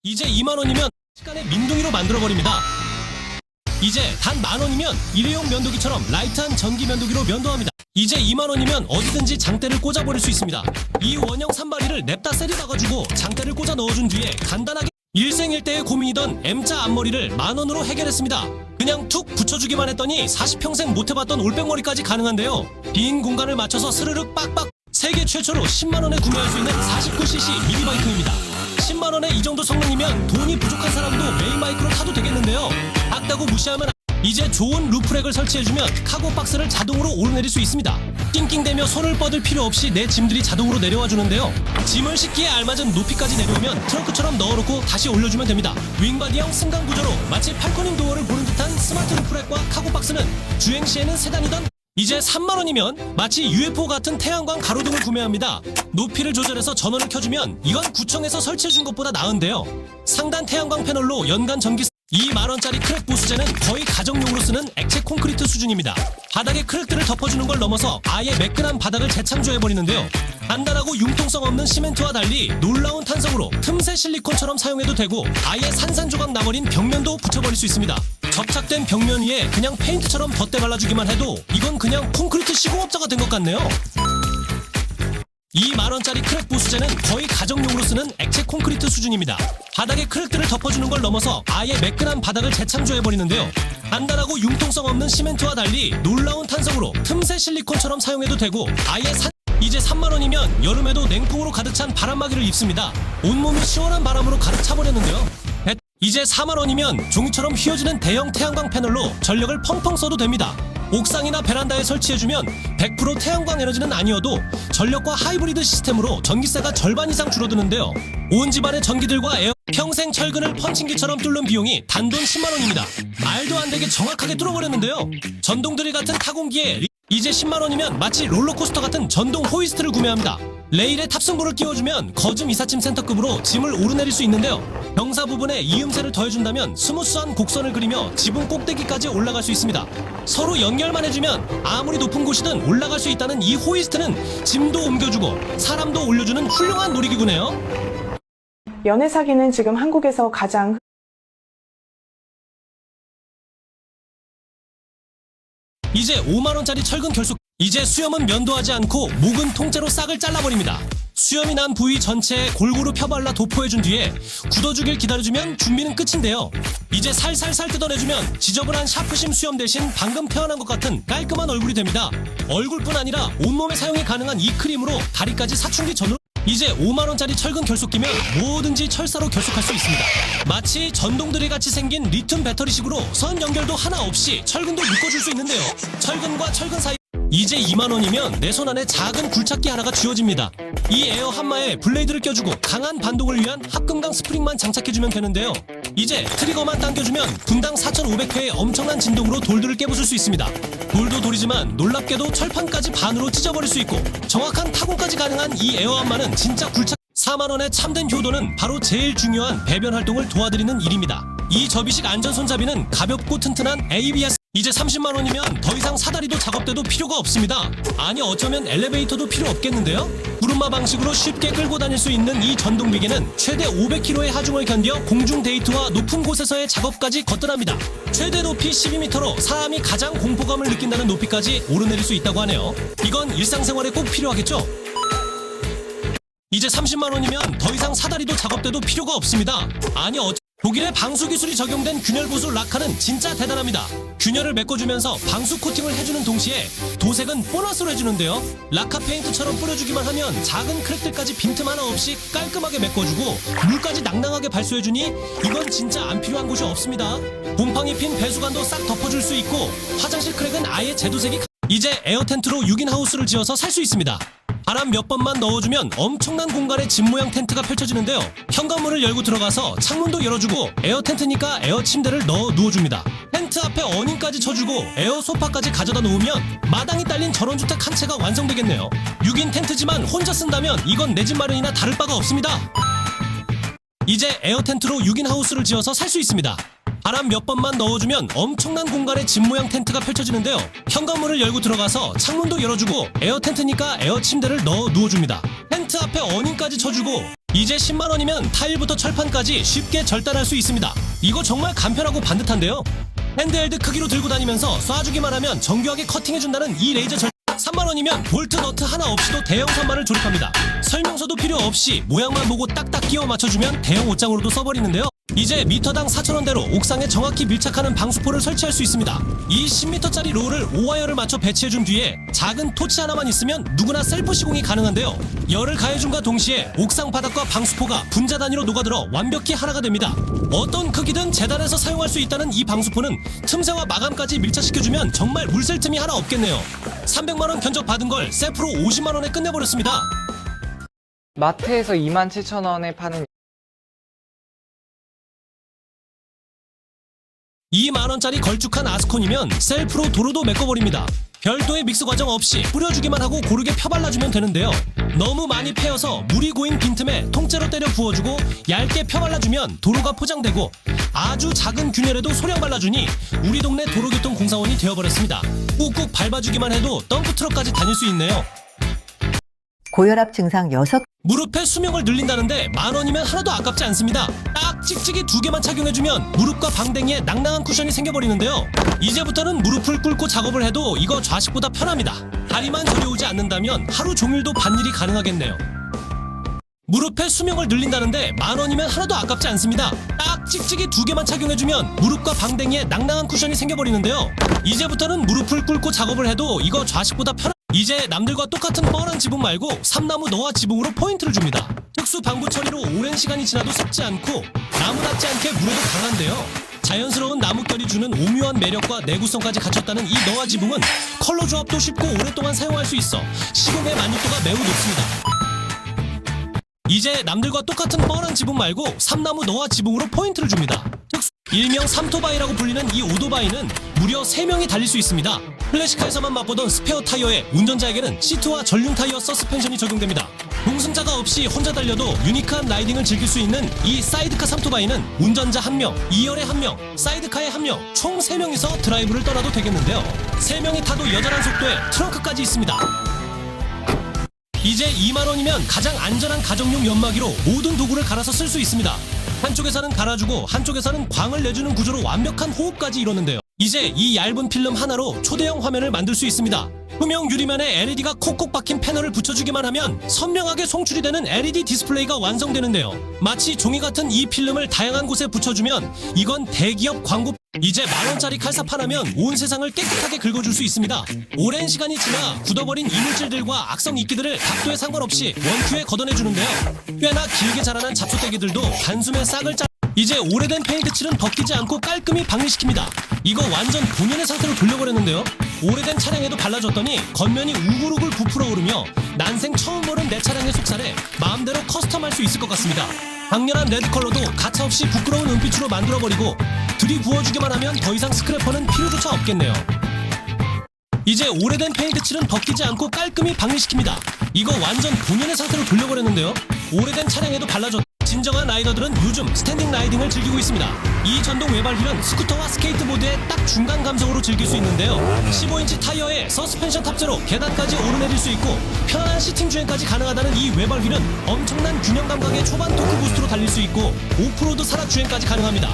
이제 2만원이면 시간에 민둥이로 만들어버립니다. 이제 단 만원이면 일회용 면도기처럼 라이트한 전기 면도기로 면도합니다. 이제 2만원이면 어디든지 장대를 꽂아버릴 수 있습니다. 이 원형 산발이를 냅다 세리박아주고 장대를 꽂아 넣어준 뒤에 간단하게 일생일대의 고민이던 M자 앞머리를 만원으로 해결했습니다. 그냥 툭 붙여주기만 했더니 40평생 못해봤던 올백머리까지 가능한데요. 빈 공간을 맞춰서 스르륵 빡빡. 세계 최초로 10만원에 구매할 수 있는 49cc 미니바이크입니다. 10만원에 이 정도 성능이면 돈이 부족한 사람도 메인 바이크로 타도 되겠는데요. 작다고 무시하면 이제 좋은 루프렉을 설치해주면 카고 박스를 자동으로 오르내릴 수 있습니다. 낑낑대며 손을 뻗을 필요 없이 내 짐들이 자동으로 내려와 주는데요. 짐을 싣기에 알맞은 높이까지 내려오면 트렁크처럼 넣어놓고 다시 올려주면 됩니다. 윙바디형 승강 구조로 마치 팔코닝 도어를 보는 듯한 스마트 루프렉과 카고 박스는 주행 시에는 세단이던 이제 3만원이면 마치 UFO 같은 태양광 가로등을 구매합니다. 높이를 조절해서 전원을 켜주면 이건 구청에서 설치해준 것보다 나은데요. 상단 태양광 패널로 연간 전기 2만원짜리 크랙 보수제는 거의 가정용으로 쓰는 액체 콘크리트 수준입니다. 바닥에 크랙들을 덮어주는 걸 넘어서 아예 매끈한 바닥을 재창조해버리는데요. 단단하고 융통성 없는 시멘트와 달리 놀라운 탄성으로 틈새 실리콘처럼 사용해도 되고 아예 산산조각 나버린 벽면도 붙여버릴 수 있습니다. 접착된 벽면 위에 그냥 페인트처럼 덧대 발라주기만 해도 이건 그냥 콘크리트 시공업자가 된 것 같네요. 2만원짜리 크랙 보수제는 거의 가정용으로 쓰는 액체 콘크리트 수준입니다. 바닥에 크랙들을 덮어주는 걸 넘어서 아예 매끈한 바닥을 재창조해버리는데요. 단단하고 융통성 없는 시멘트와 달리 놀라운 탄성으로 틈새 실리콘처럼 사용해도 되고 이제 3만원이면 여름에도 냉풍으로 가득 찬 바람막이를 입습니다. 온몸이 시원한 바람으로 가득 차버렸는데요. 이제 4만원이면 종이처럼 휘어지는 대형 태양광 패널로 전력을 펑펑 써도 됩니다. 옥상이나 베란다에 설치해주면 100% 태양광 에너지는 아니어도 전력과 하이브리드 시스템으로 전기세가 절반 이상 줄어드는데요. 온 집안의 전기들과 에어 평생 철근을 펀칭기처럼 뚫는 비용이 단돈 10만원입니다. 말도 안 되게 정확하게 뚫어버렸는데요. 전동 드릴 같은 타공기에 이제 10만원이면 마치 롤러코스터 같은 전동 호이스트를 구매합니다. 레일에 탑승구를 끼워주면 거즘 이삿짐 센터급으로 짐을 오르내릴 수 있는데요. 병사 부분에 이음새를 더해준다면 스무스한 곡선을 그리며 지붕 꼭대기까지 올라갈 수 있습니다. 서로 연결만 해주면 아무리 높은 곳이든 올라갈 수 있다는 이 호이스트는 짐도 옮겨주고 사람도 올려주는 훌륭한 놀이기구네요. 연애 사기는 지금 한국에서 가장 이제 5만원짜리 철근 결속. 이제 수염은 면도하지 않고 목은 통째로 싹을 잘라버립니다. 수염이 난 부위 전체에 골고루 펴발라 도포해준 뒤에 굳어주길 기다려주면 준비는 끝인데요. 이제 살살살 뜯어내주면 지저분한 샤프심 수염 대신 방금 태어난 것 같은 깔끔한 얼굴이 됩니다. 얼굴뿐 아니라 온몸에 사용이 가능한 이 크림으로 다리까지 사춘기 전으로 이제 5만원짜리 철근 결속기면 뭐든지 철사로 결속할 수 있습니다. 마치 전동드릴 같이 생긴 리튬 배터리식으로 선 연결도 하나 없이 철근도 묶어줄 수 있는데요. 철근과 철근 사이 이제 2만원이면 내 손 안에 작은 굴착기 하나가 쥐어집니다. 이 에어 한마에 블레이드를 껴주고 강한 반동을 위한 합금강 스프링만 장착해주면 되는데요. 이제 트리거만 당겨주면 분당 4,500회의 엄청난 진동으로 돌들을 깨부술 수 있습니다. 돌도 돌이지만 놀랍게도 철판까지 반으로 찢어버릴 수 있고 정확한 타공까지 가능한 이 에어 한마는 진짜 굴착. 4만원의 참된 효도는 바로 제일 중요한 배변 활동을 도와드리는 일입니다. 이 접이식 안전 손잡이는 가볍고 튼튼한 ABS. 이제 30만원이면 더 이상 사다리도 작업대도 필요가 없습니다. 아니 어쩌면 엘리베이터도 필요 없겠는데요? 구름마 방식으로 쉽게 끌고 다닐 수 있는 이 전동비계는 최대 500kg의 하중을 견뎌 공중 데이트와 높은 곳에서의 작업까지 거뜬합니다. 최대 높이 12m로 사람이 가장 공포감을 느낀다는 높이까지 오르내릴 수 있다고 하네요. 이건 일상생활에 꼭 필요하겠죠? 이제 30만원이면 더 이상 사다리도 작업대도 필요가 없습니다. 아니 독일의 방수 기술이 적용된 균열 보수 라카는 진짜 대단합니다. 균열을 메꿔주면서 방수 코팅을 해주는 동시에 도색은 보너스로 해주는데요. 라카 페인트처럼 뿌려주기만 하면 작은 크랙들까지 빈틈 하나 없이 깔끔하게 메꿔주고 물까지 낭낭하게 발수해주니 이건 진짜 안 필요한 곳이 없습니다. 곰팡이 핀 배수관도 싹 덮어줄 수 있고 화장실 크랙은 아예 재도색이 이제 에어 텐트로 6인 하우스를 지어서 살 수 있습니다. 바람 몇 번만 넣어주면 엄청난 공간에 집 모양 텐트가 펼쳐지는데요. 현관문을 열고 들어가서 창문도 열어주고 에어 텐트니까 에어 침대를 넣어 누워줍니다. 텐트 앞에 어닝까지 쳐주고 에어 소파까지 가져다 놓으면 마당이 딸린 전원주택 한 채가 완성되겠네요. 6인 텐트지만 혼자 쓴다면 이건 내 집 마련이나 다를 바가 없습니다. 이제 에어 텐트로 6인 하우스를 지어서 살 수 있습니다. 바람 몇 번만 넣어주면 엄청난 공간에 집 모양 텐트가 펼쳐지는데요. 현관문을 열고 들어가서 창문도 열어주고 에어 텐트니까 에어 침대를 넣어 누워줍니다. 텐트 앞에 어닝까지 쳐주고 이제 10만원이면 타일부터 철판까지 쉽게 절단할 수 있습니다. 이거 정말 간편하고 반듯한데요. 핸드헬드 크기로 들고 다니면서 쏴주기만 하면 정교하게 커팅해준다는 이 레이저 절단. 3만원이면 볼트 너트 하나 없이도 대형 선반을 조립합니다. 설명서도 필요 없이 모양만 보고 딱딱 끼워 맞춰주면 대형 옷장으로도 써버리는데요. 이제 미터당 4,000원대로 옥상에 정확히 밀착하는 방수포를 설치할 수 있습니다. 이 10m짜리 롤을 5와이어를 맞춰 배치해준 뒤에 작은 토치 하나만 있으면 누구나 셀프 시공이 가능한데요. 열을 가해줌과 동시에 옥상 바닥과 방수포가 분자 단위로 녹아들어 완벽히 하나가 됩니다. 어떤 크기든 재단해서 사용할 수 있다는 이 방수포는 틈새와 마감까지 밀착시켜주면 정말 물샐 틈이 하나 없겠네요. 300만원 견적 받은 걸 셀프로 50만원에 끝내버렸습니다. 마트에서 27,000원에 파는 2만원짜리 걸쭉한 아스콘이면 셀프로 도로도 메꿔버립니다. 별도의 믹스 과정 없이 뿌려주기만 하고 고르게 펴발라주면 되는데요. 너무 많이 패여서 물이 고인 빈틈에 통째로 때려 부어주고 얇게 펴발라주면 도로가 포장되고 아주 작은 균열에도 소량 발라주니 우리 동네 도로교통공사원이 되어버렸습니다. 꾹꾹 밟아주기만 해도 덤프트럭까지 다닐 수 있네요. 고혈압 증상 6. 무릎의 수명을 늘린다는데 10,000원이면 하나도 아깝지 않습니다. 딱 찍찍이 2개만 착용해주면 무릎과 방댕이에 낭낭한 쿠션이 생겨버리는데요. 이제부터는 무릎을 꿇고 작업을 해도 이거 좌식보다 편합니다. 다리만 저려오지 않는다면 하루 종일도 밭일이 가능하겠네요. 무릎의 수명을 늘린다는데 10,000원이면 하나도 아깝지 않습니다. 딱 찍찍이 2개만 착용해주면 무릎과 방댕이에 낭낭한 쿠션이 생겨버리는데요. 이제부터는 무릎을 꿇고 작업을 해도 이거 좌식보다 이제 남들과 똑같은 뻔한 지붕 말고 삼나무 너와 지붕으로 포인트를 줍니다. 특수 방부 처리로 오랜 시간이 지나도 썩지 않고 나무 닿지 않게 물에도 강한데요. 자연스러운 나뭇결이 주는 오묘한 매력과 내구성까지 갖췄다는 이 너와 지붕은 컬러 조합도 쉽고 오랫동안 사용할 수 있어 시공의 만족도가 매우 높습니다. 이제 남들과 똑같은 뻔한 지붕 말고 삼나무 너와 지붕으로 포인트를 줍니다. 일명 삼토바이라고 불리는 이 오토바이는 무려 3명이 달릴 수 있습니다. 클래식카에서만 맛보던 스페어 타이어에 운전자에게는 시트와 전륜 타이어 서스펜션이 적용됩니다. 동승자가 없이 혼자 달려도 유니크한 라이딩을 즐길 수 있는 이 사이드카 삼토바이는 운전자 1명, 2열에 1명, 사이드카에 1명, 총 3명이서 드라이브를 떠나도 되겠는데요. 3명이 타도 여전한 속도에 트렁크까지 있습니다. 이제 2만원이면 가장 안전한 가정용 연마기로 모든 도구를 갈아서 쓸 수 있습니다. 한쪽에서는 갈아주고 한쪽에서는 광을 내주는 구조로 완벽한 호흡까지 이뤘는데요. 이제 이 얇은 필름 하나로 초대형 화면을 만들 수 있습니다. 투명 유리면에 LED가 콕콕 박힌 패널을 붙여주기만 하면 선명하게 송출이 되는 LED 디스플레이가 완성되는데요. 마치 종이 같은 이 필름을 다양한 곳에 붙여주면 이건 대기업 광고. 이제 10,000원짜리 칼삽 하나면 온 세상을 깨끗하게 긁어줄 수 있습니다. 오랜 시간이 지나 굳어버린 이물질들과 악성 이끼들을 각도에 상관없이 원큐에 걷어내주는데요. 꽤나 길게 자라난 잡초떼기들도 단숨에 싹을 짜. 이제 오래된 페인트 칠은 벗기지 않고 깔끔히 방리시킵니다. 이거 완전 본연의 상태로 돌려버렸는데요. 오래된 차량에도 발라줬더니 겉면이 우글우글 부풀어 오르며 난생 처음 보는 내 차량의 속살에 마음대로 커스텀할 수 있을 것 같습니다. 강렬한 레드 컬러도 가차없이 부끄러운 은빛으로 만들어버리고 들이부어주기만 하면 더 이상 스크래퍼는 필요조차 없겠네요. 이제 오래된 페인트 칠은 벗기지 않고 깔끔히 방리시킵니다. 이거 완전 본연의 상태로 돌려버렸는데요. 오래된 차량에도 발라줬. 진정한 라이더들은 요즘 스탠딩 라이딩을 즐기고 있습니다. 이 전동 외발 휠은 스쿠터와 스케이트보드의 딱 중간 감성으로 즐길 수 있는데요. 15인치 타이어에 서스펜션 탑재로 계단까지 오르내릴 수 있고 편안한 시팅 주행까지 가능하다는 이 외발 휠은 엄청난 균형 감각의 초반 토크 부스트로 달릴 수 있고 오프로드 산악 주행까지 가능합니다.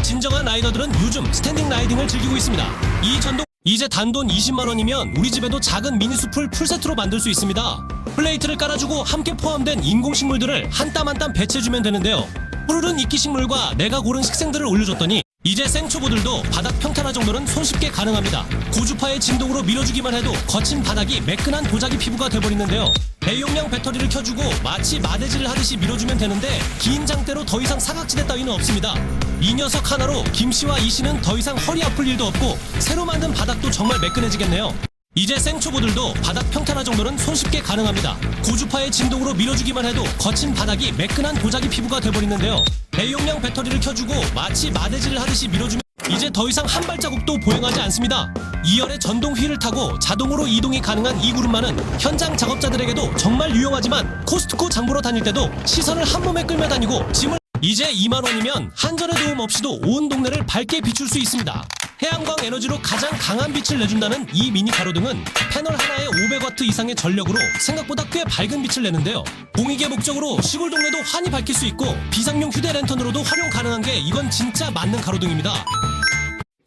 진정한 라이더들은 요즘 스탠딩 라이딩을 즐기고 있습니다. 이 전동 이제 단돈 20만원이면 우리 집에도 작은 미니숲을 풀세트로 만들 수 있습니다. 플레이트를 깔아주고 함께 포함된 인공식물들을 한 땀 한 땀 배치해주면 되는데요. 푸르른 이끼식물과 내가 고른 식생들을 올려줬더니 이제 생초보들도 바닥 평탄화 정도는 손쉽게 가능합니다. 고주파의 진동으로 밀어주기만 해도 거친 바닥이 매끈한 도자기 피부가 돼버리는데요. 대용량 배터리를 켜주고 마치 마대질을 하듯이 밀어주면 되는데 긴 장대로 더 이상 사각지대 따위는 없습니다. 이 녀석 하나로 김씨와 이씨는 더 이상 허리 아플 일도 없고 새로 만든 바닥도 정말 매끈해지겠네요. 이제 생초보들도 바닥 평탄화 정도는 손쉽게 가능합니다. 고주파의 진동으로 밀어주기만 해도 거친 바닥이 매끈한 도자기 피부가 돼버리는데요. 대용량 배터리를 켜주고 마치 마대질을 하듯이 밀어주면 이제 더 이상 한 발자국도 보행하지 않습니다. 2열의 전동 휠을 타고 자동으로 이동이 가능한 이 구름만은 현장 작업자들에게도 정말 유용하지만 코스트코 장 보러 다닐 때도 시선을 한 몸에 끌며 다니고 짐을 이제 2만원이면 한전의 도움 없이도 온 동네를 밝게 비출 수 있습니다. 태양광 에너지로 가장 강한 빛을 내준다는 이 미니 가로등은 패널 하나에 500W 이상의 전력으로 생각보다 꽤 밝은 빛을 내는데요. 공익의 목적으로 시골 동네도 환히 밝힐 수 있고 비상용 휴대 랜턴으로도 활용 가능한 게 이건 진짜 맞는 가로등입니다.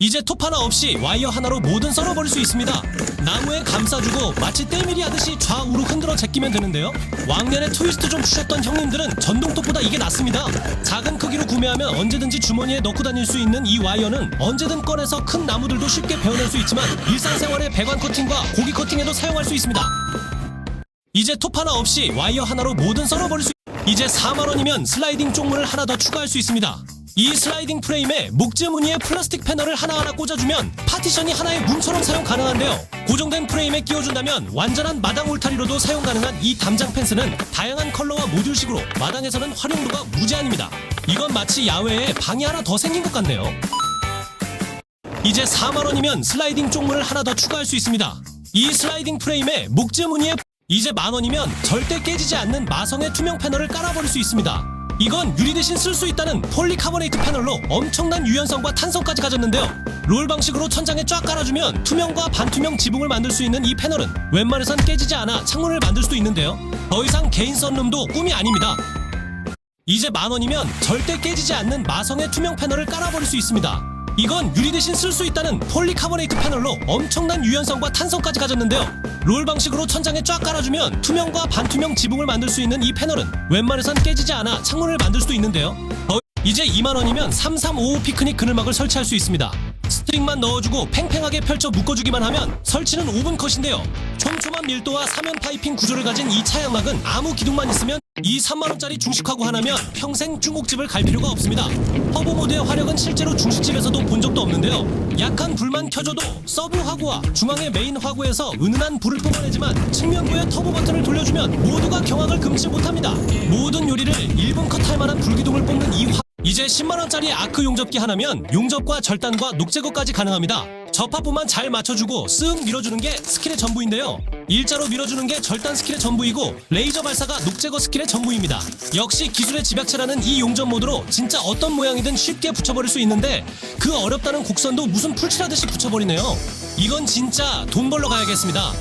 이제 톱 하나 없이 와이어 하나로 뭐든 썰어버릴 수 있습니다. 나무에 감싸주고 마치 때밀이 하듯이 좌우로 흔들어 제끼면 되는데요. 왕년에 트위스트 좀 추셨던 형님들은 전동톱보다 이게 낫습니다. 작은 크기로 구매하면 언제든지 주머니에 넣고 다닐 수 있는 이 와이어는 언제든 꺼내서 큰 나무들도 쉽게 베어낼 수 있지만 일상생활의 배관 커팅과 고기 커팅에도 사용할 수 있습니다. 이제 톱 하나 없이 와이어 하나로 뭐든 썰어버릴 수 이제 4만원이면 슬라이딩 쪽문을 하나 더 추가할 수 있습니다. 이 슬라이딩 프레임에 목재 무늬의 플라스틱 패널을 하나하나 꽂아주면 파티션이 하나의 문처럼 사용 가능한데요. 고정된 프레임에 끼워준다면 완전한 마당 울타리로도 사용 가능한 이 담장 펜스는 다양한 컬러와 모듈식으로 마당에서는 활용도가 무제한입니다. 이건 마치 야외에 방이 하나 더 생긴 것 같네요. 이제 4만원이면 슬라이딩 쪽문을 하나 더 추가할 수 있습니다. 이 슬라이딩 프레임에 목재 무늬의 이제 만원이면 절대 깨지지 않는 마성의 투명 패널을 깔아버릴 수 있습니다. 이건 유리 대신 쓸 수 있다는 폴리카보네이트 패널로 엄청난 유연성과 탄성까지 가졌는데요. 롤 방식으로 천장에 쫙 깔아주면 투명과 반투명 지붕을 만들 수 있는 이 패널은 웬만해선 깨지지 않아 창문을 만들 수도 있는데요. 더 이상 개인 썬룸도 꿈이 아닙니다. 이제 만원이면 절대 깨지지 않는 마성의 투명 패널을 깔아버릴 수 있습니다. 이건 유리 대신 쓸 수 있다는 폴리카보네이트 패널로 엄청난 유연성과 탄성까지 가졌는데요. 롤 방식으로 천장에 쫙 깔아주면 투명과 반투명 지붕을 만들 수 있는 이 패널은 웬만해선 깨지지 않아 창문을 만들 수도 있는데요. 이제 2만원이면 3355 피크닉 그늘막을 설치할 수 있습니다. 스트링만 넣어주고 팽팽하게 펼쳐 묶어주기만 하면 설치는 5분 컷인데요. 촘촘한 밀도와 사면 파이핑 구조를 가진 이 차양막은 아무 기둥만 있으면 이 3만원짜리 중식화구 하나면 평생 중국집을 갈 필요가 없습니다. 터보 모드의 화력은 실제로 중식집에서도 본 적도 없는데요. 약한 불만 켜줘도 서브 화구와 중앙의 메인 화구에서 은은한 불을 뿜어내지만 측면부의 터보 버튼을 돌려주면 모두가 경악을 금치 못합니다. 모든 요리를 1분 컷할 만한 불기둥을 뽑는 이 이제 10만원짜리 아크 용접기 하나면 용접과 절단과 녹제거까지 가능합니다. 접합부만 잘 맞춰주고 쓱 밀어주는 게 스킬의 전부인데요. 일자로 밀어주는 게 절단 스킬의 전부이고 레이저 발사가 녹제거 스킬의 전부입니다. 역시 기술의 집약체라는 이 용접 모드로 진짜 어떤 모양이든 쉽게 붙여버릴 수 있는데 그 어렵다는 곡선도 무슨 풀칠하듯이 붙여버리네요. 이건 진짜 돈 벌러 가야겠습니다.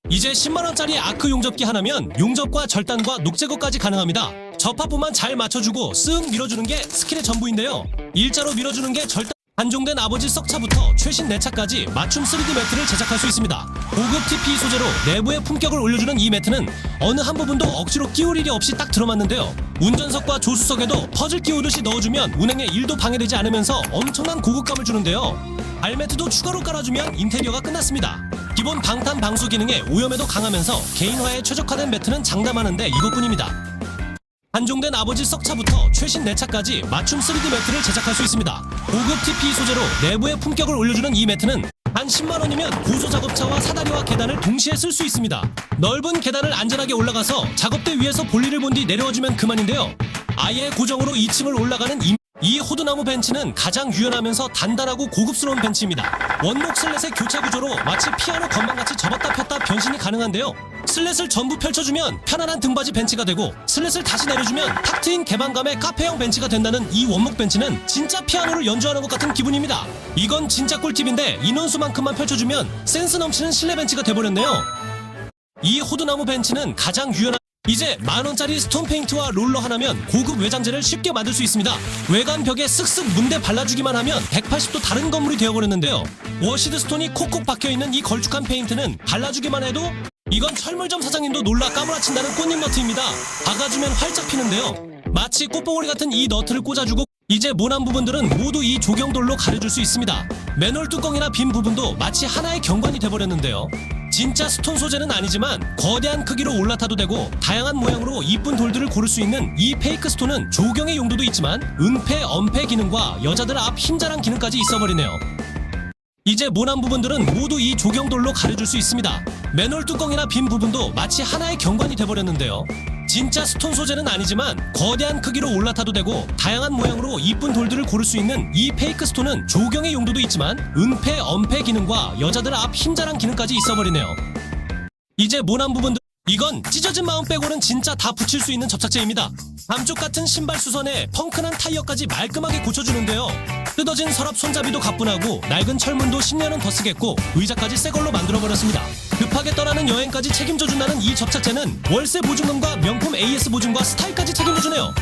이제 10만원짜리 아크 용접기 하나면 용접과 절단과 녹제거까지 가능합니다. 접합부만 잘 맞춰주고 쓱 밀어주는 게 스킬의 전부인데요. 일자로 밀어주는 게 절단 단종된 아버지 썩차부터 최신 내차까지 맞춤 3D 매트를 제작할 수 있습니다. 고급 TPE 소재로 내부의 품격을 올려주는 이 매트는 어느 한 부분도 억지로 끼울 일이 없이 딱 들어맞는데요. 운전석과 조수석에도 퍼즐 끼우듯이 넣어주면 운행에 1도 방해되지 않으면서 엄청난 고급감을 주는데요. 발매트도 추가로 깔아주면 인테리어가 끝났습니다. 기본 방탄 방수 기능에 오염에도 강하면서 개인화에 최적화된 매트는 장담하는데 이것뿐입니다. 단종된 아버지 썩차부터 최신 내차까지 맞춤 3D 매트를 제작할 수 있습니다. 고급 TPE 소재로 내부의 품격을 올려주는 이 매트는 단 10만원이면 고소 작업차와 사다리와 계단을 동시에 쓸 수 있습니다. 넓은 계단을 안전하게 올라가서 작업대 위에서 볼일을 본 뒤 내려와주면 그만인데요. 아예 고정으로 2층을 올라가는 이 호두나무 벤치는 가장 유연하면서 단단하고 고급스러운 벤치입니다. 원목 슬랫의 교차 구조로 마치 피아노 건반같이 접었다 폈다 변신이 가능한데요. 슬랫을 전부 펼쳐주면 편안한 등받이 벤치가 되고 슬랫을 다시 내려주면 탁 트인 개방감의 카페형 벤치가 된다는 이 원목 벤치는 진짜 피아노를 연주하는 것 같은 기분입니다. 이건 진짜 꿀팁인데 인원수만큼만 펼쳐주면 센스 넘치는 실내 벤치가 돼버렸네요. 이 호두나무 벤치는 가장 유연한 이제 만원짜리 스톤 페인트와 롤러 하나면 고급 외장재를 쉽게 만들 수 있습니다. 외관 벽에 쓱쓱 문대 발라주기만 하면 180도 다른 건물이 되어버렸는데요. 워시드 스톤이 콕콕 박혀있는 이 걸쭉한 페인트는 발라주기만 해도 이건 철물점 사장님도 놀라 까무라친다는 꽃잎 너트입니다. 박아주면 활짝 피는데요. 마치 꽃봉오리 같은 이 너트를 꽂아주고 이제 모난 부분들은 모두 이 조경돌로 가려줄 수 있습니다. 맨홀 뚜껑이나 빈 부분도 마치 하나의 경관이 돼버렸는데요. 진짜 스톤 소재는 아니지만 거대한 크기로 올라타도 되고 다양한 모양으로 이쁜 돌들을 고를 수 있는 이 페이크 스톤은 조경의 용도도 있지만 은폐, 엄폐 기능과 여자들 앞 힘자랑 기능까지 있어버리네요. 이제 모난 부분들은 모두 이 조경돌로 가려줄 수 있습니다. 맨홀 뚜껑이나 빈 부분도 마치 하나의 경관이 돼버렸는데요. 진짜 스톤 소재는 아니지만 거대한 크기로 올라타도 되고 다양한 모양으로 이쁜 돌들을 고를 수 있는 이 페이크 스톤은 조경의 용도도 있지만 은폐, 엄폐 기능과 여자들 앞 힘자랑 기능까지 있어버리네요. 이제 모난 부분들 이건 찢어진 마음 빼고는 진짜 다 붙일 수 있는 접착제입니다. 감쪽 같은 신발 수선에 펑크난 타이어까지 말끔하게 고쳐주는데요. 뜯어진 서랍 손잡이도 가뿐하고 낡은 철문도 10년은 더 쓰겠고 의자까지 새 걸로 만들어버렸습니다. 급하게 떠나는 여행까지 책임져준다는 이 접착제는 월세 보증금과 명품 AS 보증과 스타일까지 책임져주네요.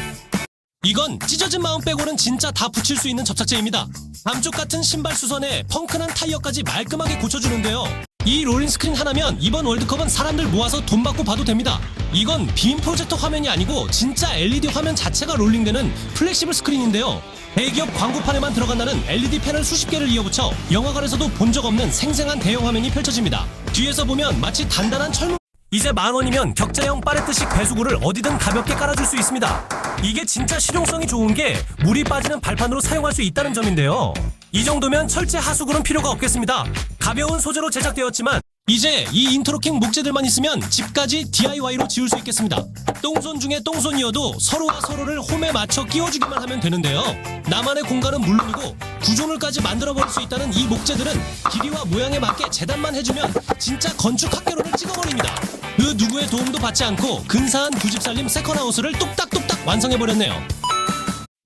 이건 찢어진 마음 빼고는 진짜 다 붙일 수 있는 접착제입니다. 감쪽 같은 신발 수선에 펑크난 타이어까지 말끔하게 고쳐주는데요. 이 롤링 스크린 하나면 이번 월드컵은 사람들 모아서 돈 받고 봐도 됩니다. 이건 빔 프로젝터 화면이 아니고 진짜 LED 화면 자체가 롤링되는 플렉시블 스크린인데요. 대기업 광고판에만 들어간다는 LED 패널 수십 개를 이어붙여 영화관에서도 본 적 없는 생생한 대형 화면이 펼쳐집니다. 뒤에서 보면 마치 단단한 철문. 이제 10,000원이면 격자형 파레트식 배수구를 어디든 가볍게 깔아줄 수 있습니다. 이게 진짜 실용성이 좋은 게 물이 빠지는 발판으로 사용할 수 있다는 점인데요. 이 정도면 철제 하수구는 필요가 없겠습니다. 가벼운 소재로 제작되었지만 이제 이 인터로킹 목재들만 있으면 집까지 DIY로 지을 수 있겠습니다. 똥손 중에 똥손이어도 서로와 서로를 홈에 맞춰 끼워주기만 하면 되는데요. 나만의 공간은 물론이고 구조물까지 만들어버릴 수 있다는 이 목재들은 길이와 모양에 맞게 재단만 해주면 진짜 건축 학개론을 찍어버립니다. 그 누구의 도움도 받지 않고 근사한 구집살림 세컨하우스를 뚝딱뚝딱 완성해버렸네요.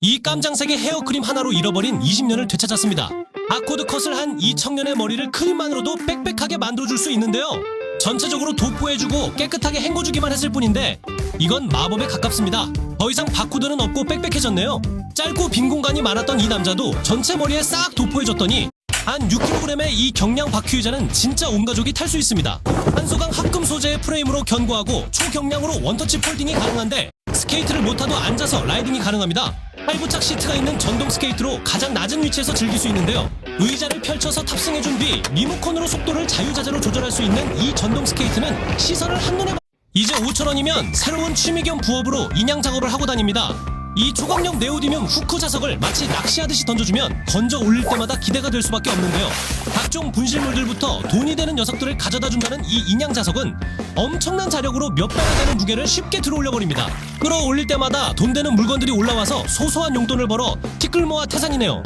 이 깜장색의 헤어크림 하나로 잃어버린 20년을 되찾았습니다. 아코드 컷을 한 이 청년의 머리를 크림만으로도 빽빽하게 만들어줄 수 있는데요. 전체적으로 도포해주고 깨끗하게 헹궈주기만 했을 뿐인데 이건 마법에 가깝습니다. 더 이상 바코드는 없고 빽빽해졌네요. 짧고 빈 공간이 많았던 이 남자도 전체 머리에 싹 도포해줬더니 한 6kg의 이 경량 바퀴 의자는 진짜 온 가족이 탈 수 있습니다. 한소강 합금 소재의 프레임으로 견고하고 초경량으로 원터치 폴딩이 가능한데 스케이트를 못 타도 앉아서 라이딩이 가능합니다. 팔부착 시트가 있는 전동 스케이트로 가장 낮은 위치에서 즐길 수 있는데요. 의자를 펼쳐서 탑승해준 뒤 리모컨으로 속도를 자유자재로 조절할 수 있는 이 전동 스케이트는 시선을 한눈에 이제 5,000원이면 새로운 취미 겸 부업으로 인양 작업을 하고 다닙니다. 이 초강력 네오디뮴 후크 자석을 마치 낚시하듯이 던져주면 건져 올릴 때마다 기대가 될 수밖에 없는데요. 각종 분실물들부터 돈이 되는 녀석들을 가져다 준다는 이 인양 자석은 엄청난 자력으로 몇 배나 되는 무게를 쉽게 들어올려버립니다. 끌어올릴 때마다 돈 되는 물건들이 올라와서 소소한 용돈을 벌어 티끌모아 태산이네요.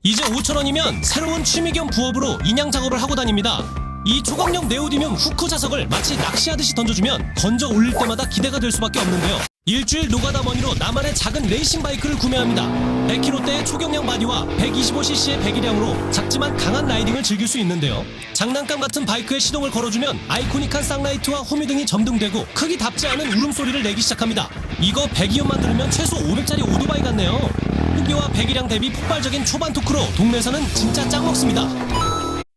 이제 5,000원이면 새로운 취미 겸 부업으로 인양 작업을 하고 다닙니다. 이 초강력 네오디뮴 후크 자석을 마치 낚시하듯이 던져주면 건져 올릴 때마다 기대가 될 수밖에 없는데요. 일주일 노가다 머니로 나만의 작은 레이싱 바이크를 구매합니다. 100kg대의 초경량 바디와 125cc의 배기량으로 작지만 강한 라이딩을 즐길 수 있는데요. 장난감 같은 바이크에 시동을 걸어주면 아이코닉한 쌍라이트와 후미등이 점등되고 크기답지 않은 울음소리를 내기 시작합니다. 이거 100이온만 들으면 최소 500짜리 오토바이 같네요. 크기와 배기량 대비 폭발적인 초반 토크로 동네에서는 진짜 짱 먹습니다.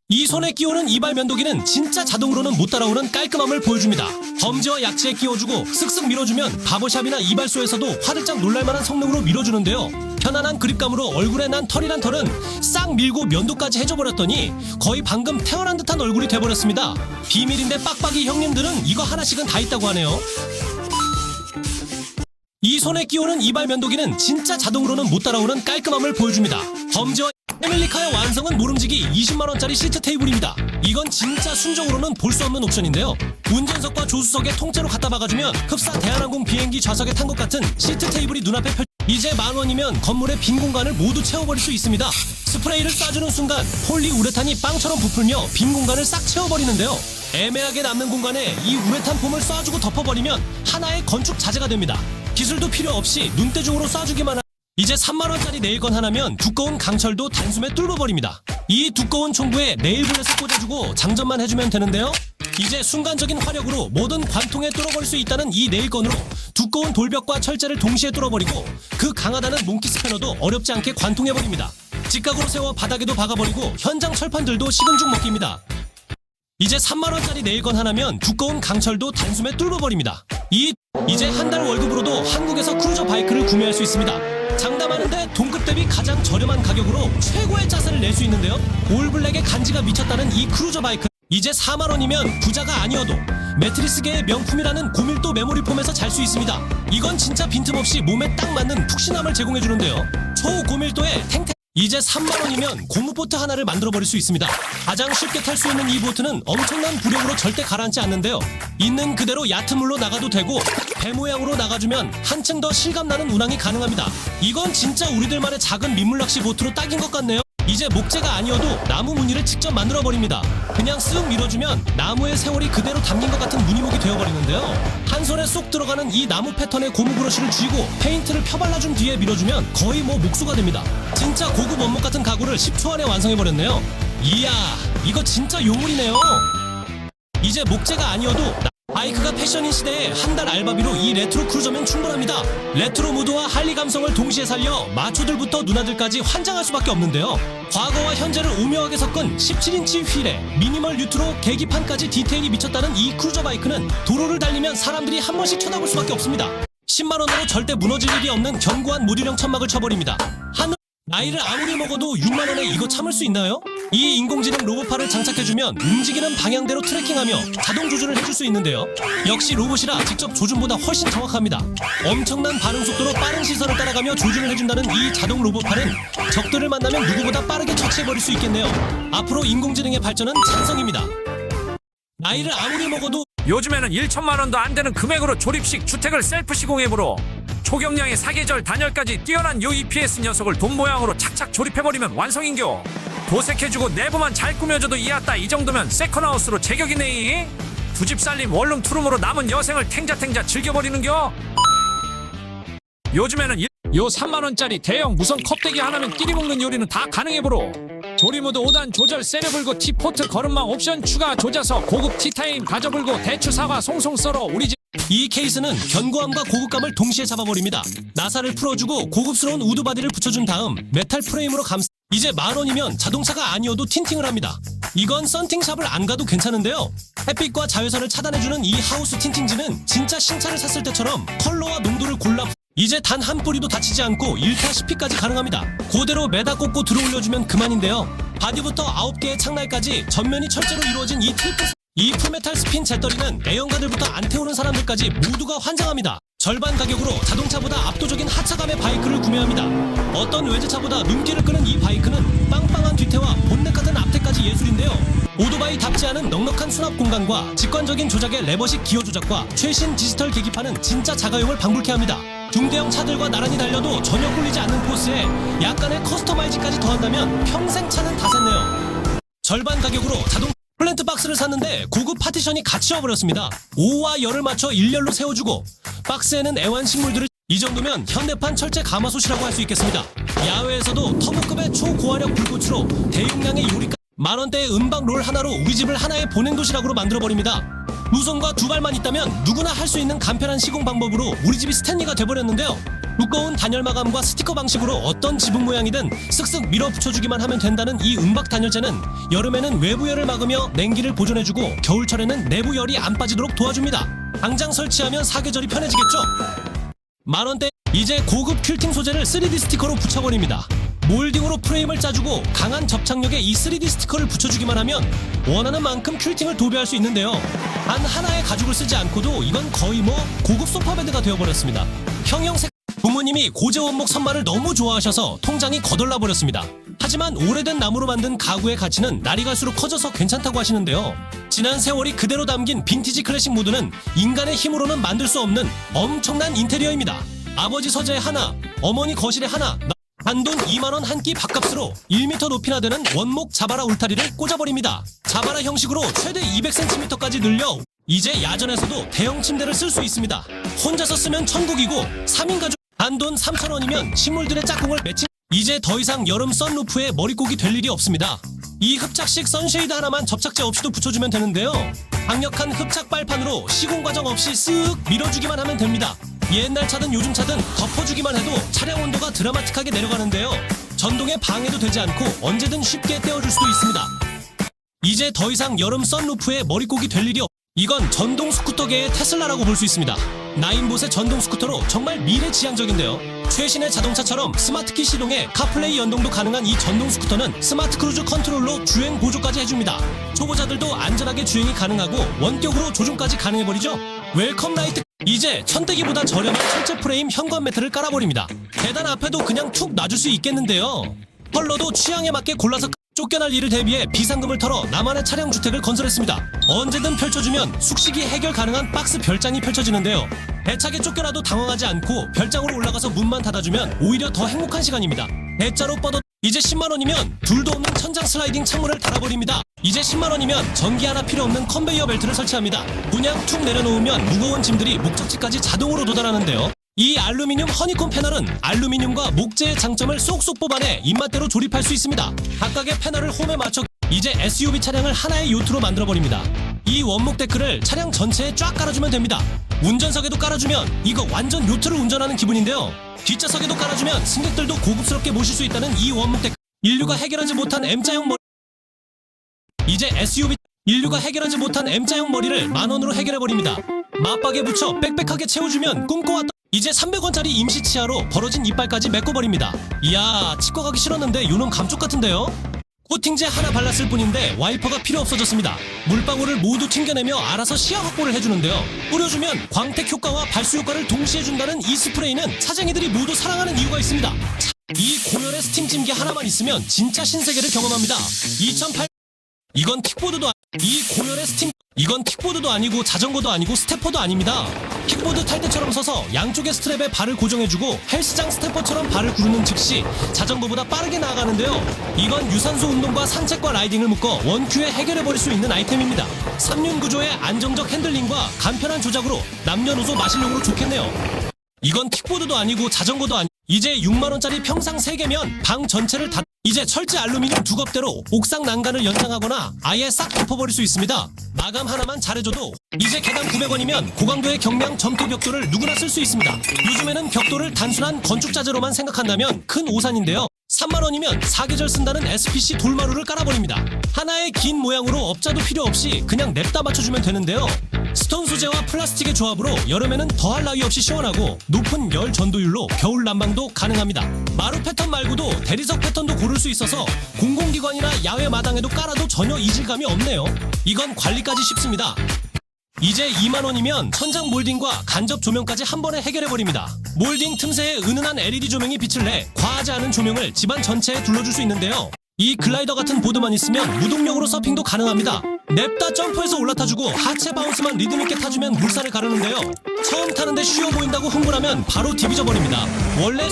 이 손에 끼우는 이발 면도기는 진짜 자동으로는 못 따라오는 깔끔함을 보여줍니다. 검지와 약지에 끼워주고 쓱쓱 밀어주면 바버샵이나 이발소에서도 화들짝 놀랄만한 성능으로 밀어주는데요. 편안한 그립감으로 얼굴에 난 털이란 털은 싹 밀고 면도까지 해줘버렸더니 거의 방금 태어난 듯한 얼굴이 돼버렸습니다. 비밀인데 빡빡이 형님들은 이거 하나씩은 다 있다고 하네요. 이 손에 끼우는 이발 면도기는 진짜 자동으로는 못 따라오는 깔끔함을 보여줍니다. 검지와 패밀리카의 완성은 모름지기 20만원짜리 시트 테이블입니다. 이건 진짜 순정으로는 볼 수 없는 옵션인데요. 운전석과 조수석에 통째로 갖다 박아주면 흡사 대한항공 비행기 좌석에 탄 것 같은 시트 테이블이 눈앞에 이제 10,000원이면 건물의 빈 공간을 모두 채워버릴 수 있습니다. 스프레이를 쏴주는 순간 폴리우레탄이 빵처럼 부풀며 빈 공간을 싹 채워버리는데요. 애매하게 남는 공간에 이 우레탄 폼을 쏴주고 덮어버리면 하나의 건축 자재가 됩니다. 기술도 필요 없이 눈대중으로 쏴주기만 이제 3만원짜리 네일건 하나면 두꺼운 강철도 단숨에 뚫어버립니다. 이 두꺼운 총구에 네일블렛을 꽂아주고 장전만 해주면 되는데요. 이제 순간적인 화력으로 모든 관통에 뚫어버릴 수 있다는 이 네일건으로 두꺼운 돌벽과 철제를 동시에 뚫어버리고 그 강하다는 몽키 스패너도 어렵지 않게 관통해버립니다. 직각으로 세워 바닥에도 박아버리고 현장 철판들도 식은 죽 먹기입니다. 이제 3만원짜리 네일건 하나면 두꺼운 강철도 단숨에 뚫어버립니다. 이제 한 달 월급으로도 한국에서 크루저 바이크를 구매할 수 있습니다. 장담하는데 동급 대비 가장 저렴한 가격으로 최고의 자세를 낼 수 있는데요. 올블랙의 간지가 미쳤다는 이 크루저 바이크 이제 4만원이면 부자가 아니어도 매트리스계의 명품이라는 고밀도 메모리 폼에서 잘 수 있습니다. 이건 진짜 빈틈없이 몸에 딱 맞는 푹신함을 제공해주는데요. 초고밀도의 이제 3만원이면 고무보트 하나를 만들어버릴 수 있습니다. 가장 쉽게 탈 수 있는 이 보트는 엄청난 부력으로 절대 가라앉지 않는데요. 있는 그대로 얕은 물로 나가도 되고 배 모양으로 나가주면 한층 더 실감나는 운항이 가능합니다. 이건 진짜 우리들만의 작은 민물낚시 보트로 딱인 것 같네요. 이제 목재가 아니어도 나무 무늬를 직접 만들어버립니다. 그냥 쓱 밀어주면 나무의 세월이 그대로 담긴 것 같은 무늬목이 되어버리는데요. 한 손에 쏙 들어가는 이 나무 패턴의 고무 브러쉬를 쥐고 페인트를 펴발라준 뒤에 밀어주면 거의 뭐 목수가 됩니다. 진짜 고급 원목 같은 가구를 10초 안에 완성해버렸네요. 이야, 이거 진짜 요물이네요. 이제 목재가 아니어도 바이크가 패션인 시대에 한 달 알바비로 이 레트로 크루저면 충분합니다. 레트로 무드와 할리 감성을 동시에 살려 마초들부터 누나들까지 환장할 수밖에 없는데요. 과거와 현재를 오묘하게 섞은 17인치 휠에 미니멀 뉴트로 계기판까지 디테일이 미쳤다는 이 크루저 바이크는 도로를 달리면 사람들이 한 번씩 쳐다볼 수밖에 없습니다. 10만원으로 절대 무너질 일이 없는 견고한 모듈형 천막을 쳐버립니다. 나이를 아무리 먹어도 6만원에 이거 참을 수 있나요? 이 인공지능 로봇팔을 장착해주면 움직이는 방향대로 트래킹하며 자동 조준을 해줄 수 있는데요. 역시 로봇이라 직접 조준보다 훨씬 정확합니다. 엄청난 반응 속도로 빠른 시선을 따라가며 조준을 해준다는 이 자동 로봇팔은 적들을 만나면 누구보다 빠르게 처치해버릴 수 있겠네요. 앞으로 인공지능의 발전은 찬성입니다. 나이를 아무리 먹어도 요즘에는 1천만 원도 안 되는 금액으로 조립식 주택을 셀프 시공앱으로 초경량의 사계절 단열까지 뛰어난 요 EPS 녀석을 돈 모양으로 착착 조립해버리면 완성인겨. 도색해주고 내부만 잘 꾸며줘도 이았다. 이 정도면 세컨하우스로 제격이네. 두 집 살림 원룸 투룸으로 남은 여생을 탱자탱자 즐겨버리는겨. 요즘에는 요 3만원짜리 대형 무선 컵대기 하나면 끼리 먹는 요리는 다 가능해보로. 조리모드 5단 조절 세려불고 티포트 거름망 옵션 추가 조자석 고급 티타임 가져불고 대추 사과 송송 썰어 우리 집. 이 케이스는 견고함과 고급감을 동시에 잡아버립니다. 나사를 풀어주고 고급스러운 우드바디를 붙여준 다음 메탈 프레임으로 이제 10,000원이면 자동차가 아니어도 틴팅을 합니다. 이건 썬팅샵을 안 가도 괜찮은데요. 햇빛과 자외선을 차단해주는 이 하우스 틴팅지는 진짜 신차를 샀을 때처럼 컬러와 농도를 골라 이제 단 한 뿌리도 다치지 않고 1타 10피까지 가능합니다. 그대로 매다 꽂고 들어올려주면 그만인데요. 바디부터 9개의 창날까지 전면이 철제로 이루어진 이 풀메탈 스핀 잿더리는 애용가들부터 안 태우는 사람들까지 모두가 환장합니다. 절반 가격으로 자동차보다 압도적인 하차감의 바이크를 구매합니다. 어떤 외제차보다 눈길을 끄는 이 바이크는 빵빵한 뒤태와 본넷 같은 앞태까지 예술인데요. 오토바이답지 않은 넉넉한 수납 공간과 직관적인 조작의 레버식 기어 조작과 최신 디지털 계기판은 진짜 자가용을 방불케 합니다. 중대형 차들과 나란히 달려도 전혀 꿀리지 않는 코스에 약간의 커스터마이즈까지 더한다면 평생 차는 다 샜네요. 절반 가격으로 자동 플랜트 박스를 샀는데 고급 파티션이 같이 와버렸습니다. 오후와 열을 맞춰 일렬로 세워주고 박스에는 애완식물들을 이 정도면 현대판 철제 가마솥이라고 할 수 있겠습니다. 야외에서도 터보급의 초고화력 불꽃으로 대용량의 요리까지 만원대의 은박 롤 하나로 우리 집을 하나의 보냉 도시락으로 만들어버립니다. 두 손과 두 발만 있다면 누구나 할 수 있는 간편한 시공 방법으로 우리 집이 스탠리가 돼버렸는데요. 두꺼운 단열 마감과 스티커 방식으로 어떤 지붕 모양이든 쓱쓱 밀어 붙여주기만 하면 된다는 이 은박 단열재는 여름에는 외부 열을 막으며 냉기를 보존해주고 겨울철에는 내부 열이 안 빠지도록 도와줍니다. 당장 설치하면 사계절이 편해지겠죠? 만원대 이제 고급 퀼팅 소재를 3D 스티커로 붙여버립니다. 몰딩으로 프레임을 짜주고 강한 접착력에 이 3D 스티커를 붙여주기만 하면 원하는 만큼 퀼팅을 도배할 수 있는데요. 단 하나의 가죽을 쓰지 않고도 이건 거의 뭐 고급 소파베드가 되어버렸습니다. 형형색 부모님이 고제 원목 선반을 너무 좋아하셔서 통장이 거덜나 버렸습니다. 하지만 오래된 나무로 만든 가구의 가치는 날이 갈수록 커져서 괜찮다고 하시는데요. 지난 세월이 그대로 담긴 빈티지 클래식 모드는 인간의 힘으로는 만들 수 없는 엄청난 인테리어입니다. 아버지 서재 하나, 어머니 거실에 하나, 단돈 2만원 한 끼 밥값으로 1m 높이나 되는 원목 자바라 울타리를 꽂아버립니다. 자바라 형식으로 최대 200cm까지 늘려 이제 야전에서도 대형 침대를 쓸 수 있습니다. 혼자서 쓰면 천국이고 3인 가족 단돈 3,000원이면 식물들의 짝꿍을 매칭. 이제 더 이상 여름 썬루프에 머릿고기 될 일이 없습니다. 이 흡착식 선쉐이드 하나만 접착제 없이도 붙여주면 되는데요. 강력한 흡착 빨판으로 시공 과정 없이 쓱 밀어주기만 하면 됩니다. 옛날 차든 요즘 차든 덮어주기만 해도 차량 온도가 드라마틱하게 내려가는데요. 전동에 방해도 되지 않고 언제든 쉽게 떼어줄 수도 있습니다. 이제 더 이상 여름 썬루프에 머릿고기 될 일이 이건 전동 스쿠터계의 테슬라라고 볼 수 있습니다. 나인봇의 전동 스쿠터로 정말 미래지향적인데요. 최신의 자동차처럼 스마트키 시동에 카플레이 연동도 가능한 이 전동 스쿠터는 스마트 크루즈 컨트롤로 주행 보조까지 해줍니다. 초보자들도 안전하게 주행이 가능하고 원격으로 조종까지 가능해버리죠. 웰컴 라이트 이제 천대기보다 저렴한 철제 프레임 현관 매트를 깔아버립니다. 계단 앞에도 그냥 툭 놔줄 수 있겠는데요. 컬러도 취향에 맞게 골라서 쫓겨날 일을 대비해 비상금을 털어 나만의 차량 주택을 건설했습니다. 언제든 펼쳐주면 숙식이 해결 가능한 박스 별장이 펼쳐지는데요. 배착에 쫓겨나도 당황하지 않고 별장으로 올라가서 문만 닫아주면 오히려 더 행복한 시간입니다. 대자로 뻗어 이제 10만원이면 둘도 없는 천장 슬라이딩 창문을 달아버립니다. 이제 10만원이면 전기 하나 필요 없는 컨베이어 벨트를 설치합니다. 그냥 툭 내려놓으면 무거운 짐들이 목적지까지 자동으로 도달하는데요. 이 알루미늄 허니콤 패널은 알루미늄과 목재의 장점을 쏙쏙 뽑아내 입맛대로 조립할 수 있습니다. 각각의 패널을 홈에 맞춰 이제 SUV 차량을 하나의 요트로 만들어버립니다. 이 원목 데크를 차량 전체에 쫙 깔아주면 됩니다. 운전석에도 깔아주면 이거 완전 요트를 운전하는 기분인데요. 뒷좌석에도 깔아주면 승객들도 고급스럽게 모실 수 있다는 이 원목 데크. 인류가 해결하지 못한 M자형 머리. 이제 SUV 인류가 해결하지 못한 M자형 머리를 만원으로 해결해버립니다. 맞박에 붙여 빽빽하게 채워주면 꿈꿔왔던 이제 300원짜리 임시 치아로 벌어진 이빨까지 메꿔버립니다. 이야, 치과 가기 싫었는데 요놈 감쪽 같은데요? 코팅제 하나 발랐을 뿐인데 와이퍼가 필요 없어졌습니다. 물방울을 모두 튕겨내며 알아서 시야 확보를 해주는데요. 뿌려주면 광택 효과와 발수 효과를 동시에 준다는 이 스프레이는 차쟁이들이 모두 사랑하는 이유가 있습니다. 이 고열의 스팀 찜기 하나만 있으면 진짜 신세계를 경험합니다. 2008 이건 킥보드도 이 고열의 스팀 이건 킥보드도 아니고 자전거도 아니고 스태퍼도 아닙니다. 킥보드 탈 때처럼 서서 양쪽의 스트랩에 발을 고정해주고 헬스장 스태퍼처럼 발을 구르는 즉시 자전거보다 빠르게 나아가는데요. 이건 유산소 운동과 산책과 라이딩을 묶어 원큐에 해결해버릴 수 있는 아이템입니다. 3륜 구조의 안정적 핸들링과 간편한 조작으로 남녀노소 마실용으로 좋겠네요. 이건 킥보드도 아니고 자전거도 아니 이제 6만원짜리 평상 3개면 방 전체를 다 이제 철제 알루미늄 두껍대로 옥상 난간을 연장하거나 아예 싹 덮어버릴 수 있습니다. 마감 하나만 잘해줘도 이제 개당 900원이면 고강도의 경량 점토 벽돌을 누구나 쓸 수 있습니다. 요즘에는 벽돌을 단순한 건축 자재로만 생각한다면 큰 오산인데요. 3만원이면 사계절 쓴다는 SPC 돌마루를 깔아버립니다. 하나의 긴 모양으로 업자도 필요 없이 그냥 냅다 맞춰주면 되는데요. 스톤 소재와 플라스틱의 조합으로 여름에는 더할 나위 없이 시원하고 높은 열 전도율로 겨울 난방도 가능합니다. 마루 패턴 말고도 대리석 패턴도 고를 수 있어서 공공기관이나 야외 마당에도 깔아도 전혀 이질감이 없네요. 이건 관리까지 쉽습니다. 이제 2만원이면 천장 몰딩과 간접 조명까지 한 번에 해결해버립니다. 몰딩 틈새에 은은한 LED 조명이 빛을 내 과하지 않은 조명을 집안 전체에 둘러줄 수 있는데요. 이 글라이더 같은 보드만 있으면 무동력으로 서핑도 가능합니다. 냅다 점프해서 올라타주고 하체 바운스만 리듬있게 타주면 물살을 가르는데요. 처음 타는데 쉬워 보인다고 흥분하면 바로 디비져버립니다. 원래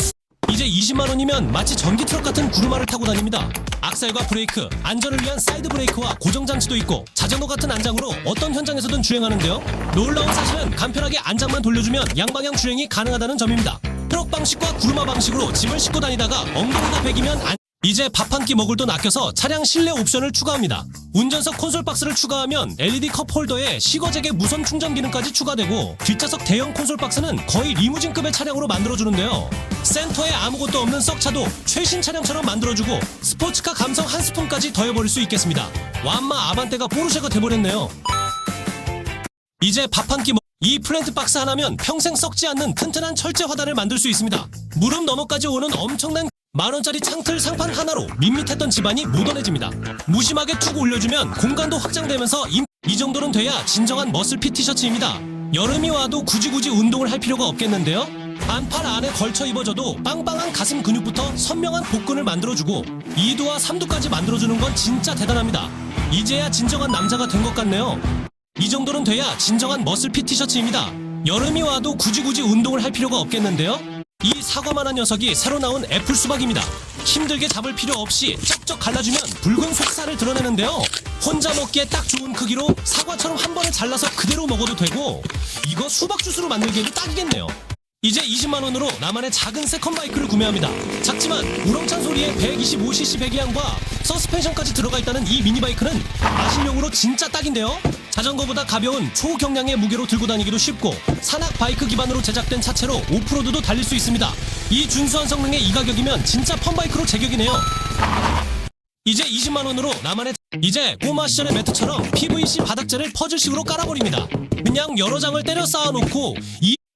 이제 20만원이면 마치 전기 트럭 같은 구르마를 타고 다닙니다. 악셀과 브레이크, 안전을 위한 사이드 브레이크와 고정장치도 있고 자전거 같은 안장으로 어떤 현장에서든 주행하는데요. 놀라운 사실은 간편하게 안장만 돌려주면 양방향 주행이 가능하다는 점입니다. 트럭 방식과 구르마 방식으로 짐을 싣고 다니다가 엉덩이가 베기면 이제 밥 한 끼 먹을 돈 아껴서 차량 실내 옵션을 추가합니다. 운전석 콘솔 박스를 추가하면 LED 컵 홀더에 시거잭의 무선 충전 기능까지 추가되고 뒷좌석 대형 콘솔 박스는 거의 리무진급의 차량으로 만들어주는데요. 센터에 아무것도 없는 썩차도 최신 차량처럼 만들어주고 스포츠카 감성 한 스푼까지 더해버릴 수 있겠습니다. 완마 아반떼가 포르쉐가 돼버렸네요. 이제 밥 한 끼 이 플랜트 박스 하나면 평생 썩지 않는 튼튼한 철제 화단을 만들 수 있습니다. 무릎 너머까지 오는 엄청난 만원짜리 창틀 상판 하나로 밋밋했던 집안이 모던해집니다. 무심하게 툭 올려주면 공간도 확장되면서 이 정도는 돼야 진정한 머슬핏 티셔츠입니다. 여름이 와도 굳이 운동을 할 필요가 없겠는데요. 반팔 안에 걸쳐 입어줘도 빵빵한 가슴 근육부터 선명한 복근을 만들어주고 2도와 3도까지 만들어주는 건 진짜 대단합니다. 이제야 진정한 남자가 된 것 같네요. 이 정도는 돼야 진정한 머슬핏 티셔츠입니다. 여름이 와도 굳이 운동을 할 필요가 없겠는데요. 이 사과만한 녀석이 새로 나온 애플 수박입니다. 힘들게 잡을 필요 없이 쩍쩍 갈라주면 붉은 속살을 드러내는데요. 혼자 먹기에 딱 좋은 크기로 사과처럼 한 번에 잘라서 그대로 먹어도 되고 이거 수박 주스로 만들기에도 딱이겠네요. 이제 20만원으로 나만의 작은 세컨바이크를 구매합니다. 작지만 우렁찬 소리에 125cc 배기량과 서스펜션까지 들어가 있다는 이 미니바이크는 마실용으로 진짜 딱인데요. 자전거보다 가벼운 초경량의 무게로 들고 다니기도 쉽고 산악 바이크 기반으로 제작된 차체로 오프로드도 달릴 수 있습니다. 이 준수한 성능의 이 가격이면 진짜 펀바이크로 제격이네요. 이제 20만원으로 나만의 이제 꼬마 시절의 매트처럼 PVC 바닥재를 퍼즐식으로 깔아버립니다. 그냥 여러 장을 때려 쌓아놓고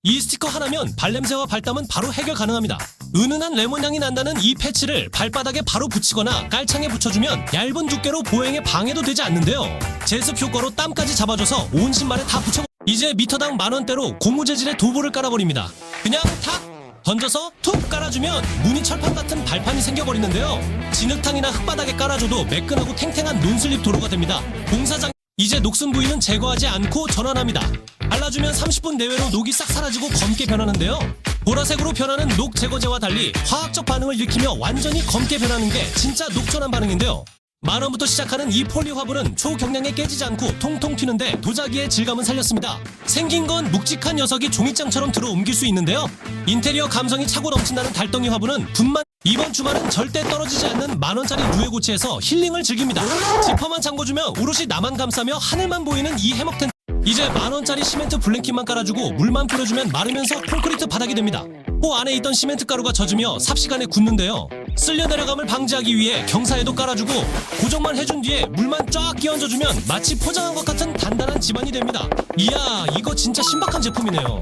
이 스티커 하나면 발냄새와 발땀은 바로 해결 가능합니다. 은은한 레몬향이 난다는 이 패치를 발바닥에 바로 붙이거나 깔창에 붙여주면 얇은 두께로 보행에 방해도 되지 않는데요. 제습 효과로 땀까지 잡아줘서 온 신발에 다 붙여 이제 미터당 만원대로 고무 재질의 도보를 깔아버립니다. 그냥 탁 던져서 툭 깔아주면 무늬 철판 같은 발판이 생겨버리는데요. 진흙탕이나 흙바닥에 깔아줘도 매끈하고 탱탱한 논슬립 도로가 됩니다. 공사장 이제 녹슨 부위는 제거하지 않고 전환합니다. 발라주면 30분 내외로 녹이 싹 사라지고 검게 변하는데요. 보라색으로 변하는 녹 제거제와 달리 화학적 반응을 일으키며 완전히 검게 변하는 게 진짜 녹전환 반응인데요. 만원부터 시작하는 이 폴리 화분은 초경량에 깨지지 않고 통통 튀는데 도자기의 질감은 살렸습니다. 생긴 건 묵직한 녀석이 종이장처럼 들어 옮길 수 있는데요. 인테리어 감성이 차고 넘친다는 달덩이 화분은 분만 이번 주말은 절대 떨어지지 않는 만원짜리 누에고치에서 힐링을 즐깁니다. 지퍼만 잠궈주면 오롯이 나만 감싸며 하늘만 보이는 이 해먹 텐트. 이제 만원짜리 시멘트 블랭킷만 깔아주고 물만 뿌려주면 마르면서 콘크리트 바닥이 됩니다. 호 안에 있던 시멘트 가루가 젖으며 삽시간에 굳는데요. 쓸려 내려감을 방지하기 위해 경사에도 깔아주고 고정만 해준 뒤에 물만 쫙 끼얹어주면 마치 포장한 것 같은 단단한 집안이 됩니다. 이야, 이거 진짜 신박한 제품이네요.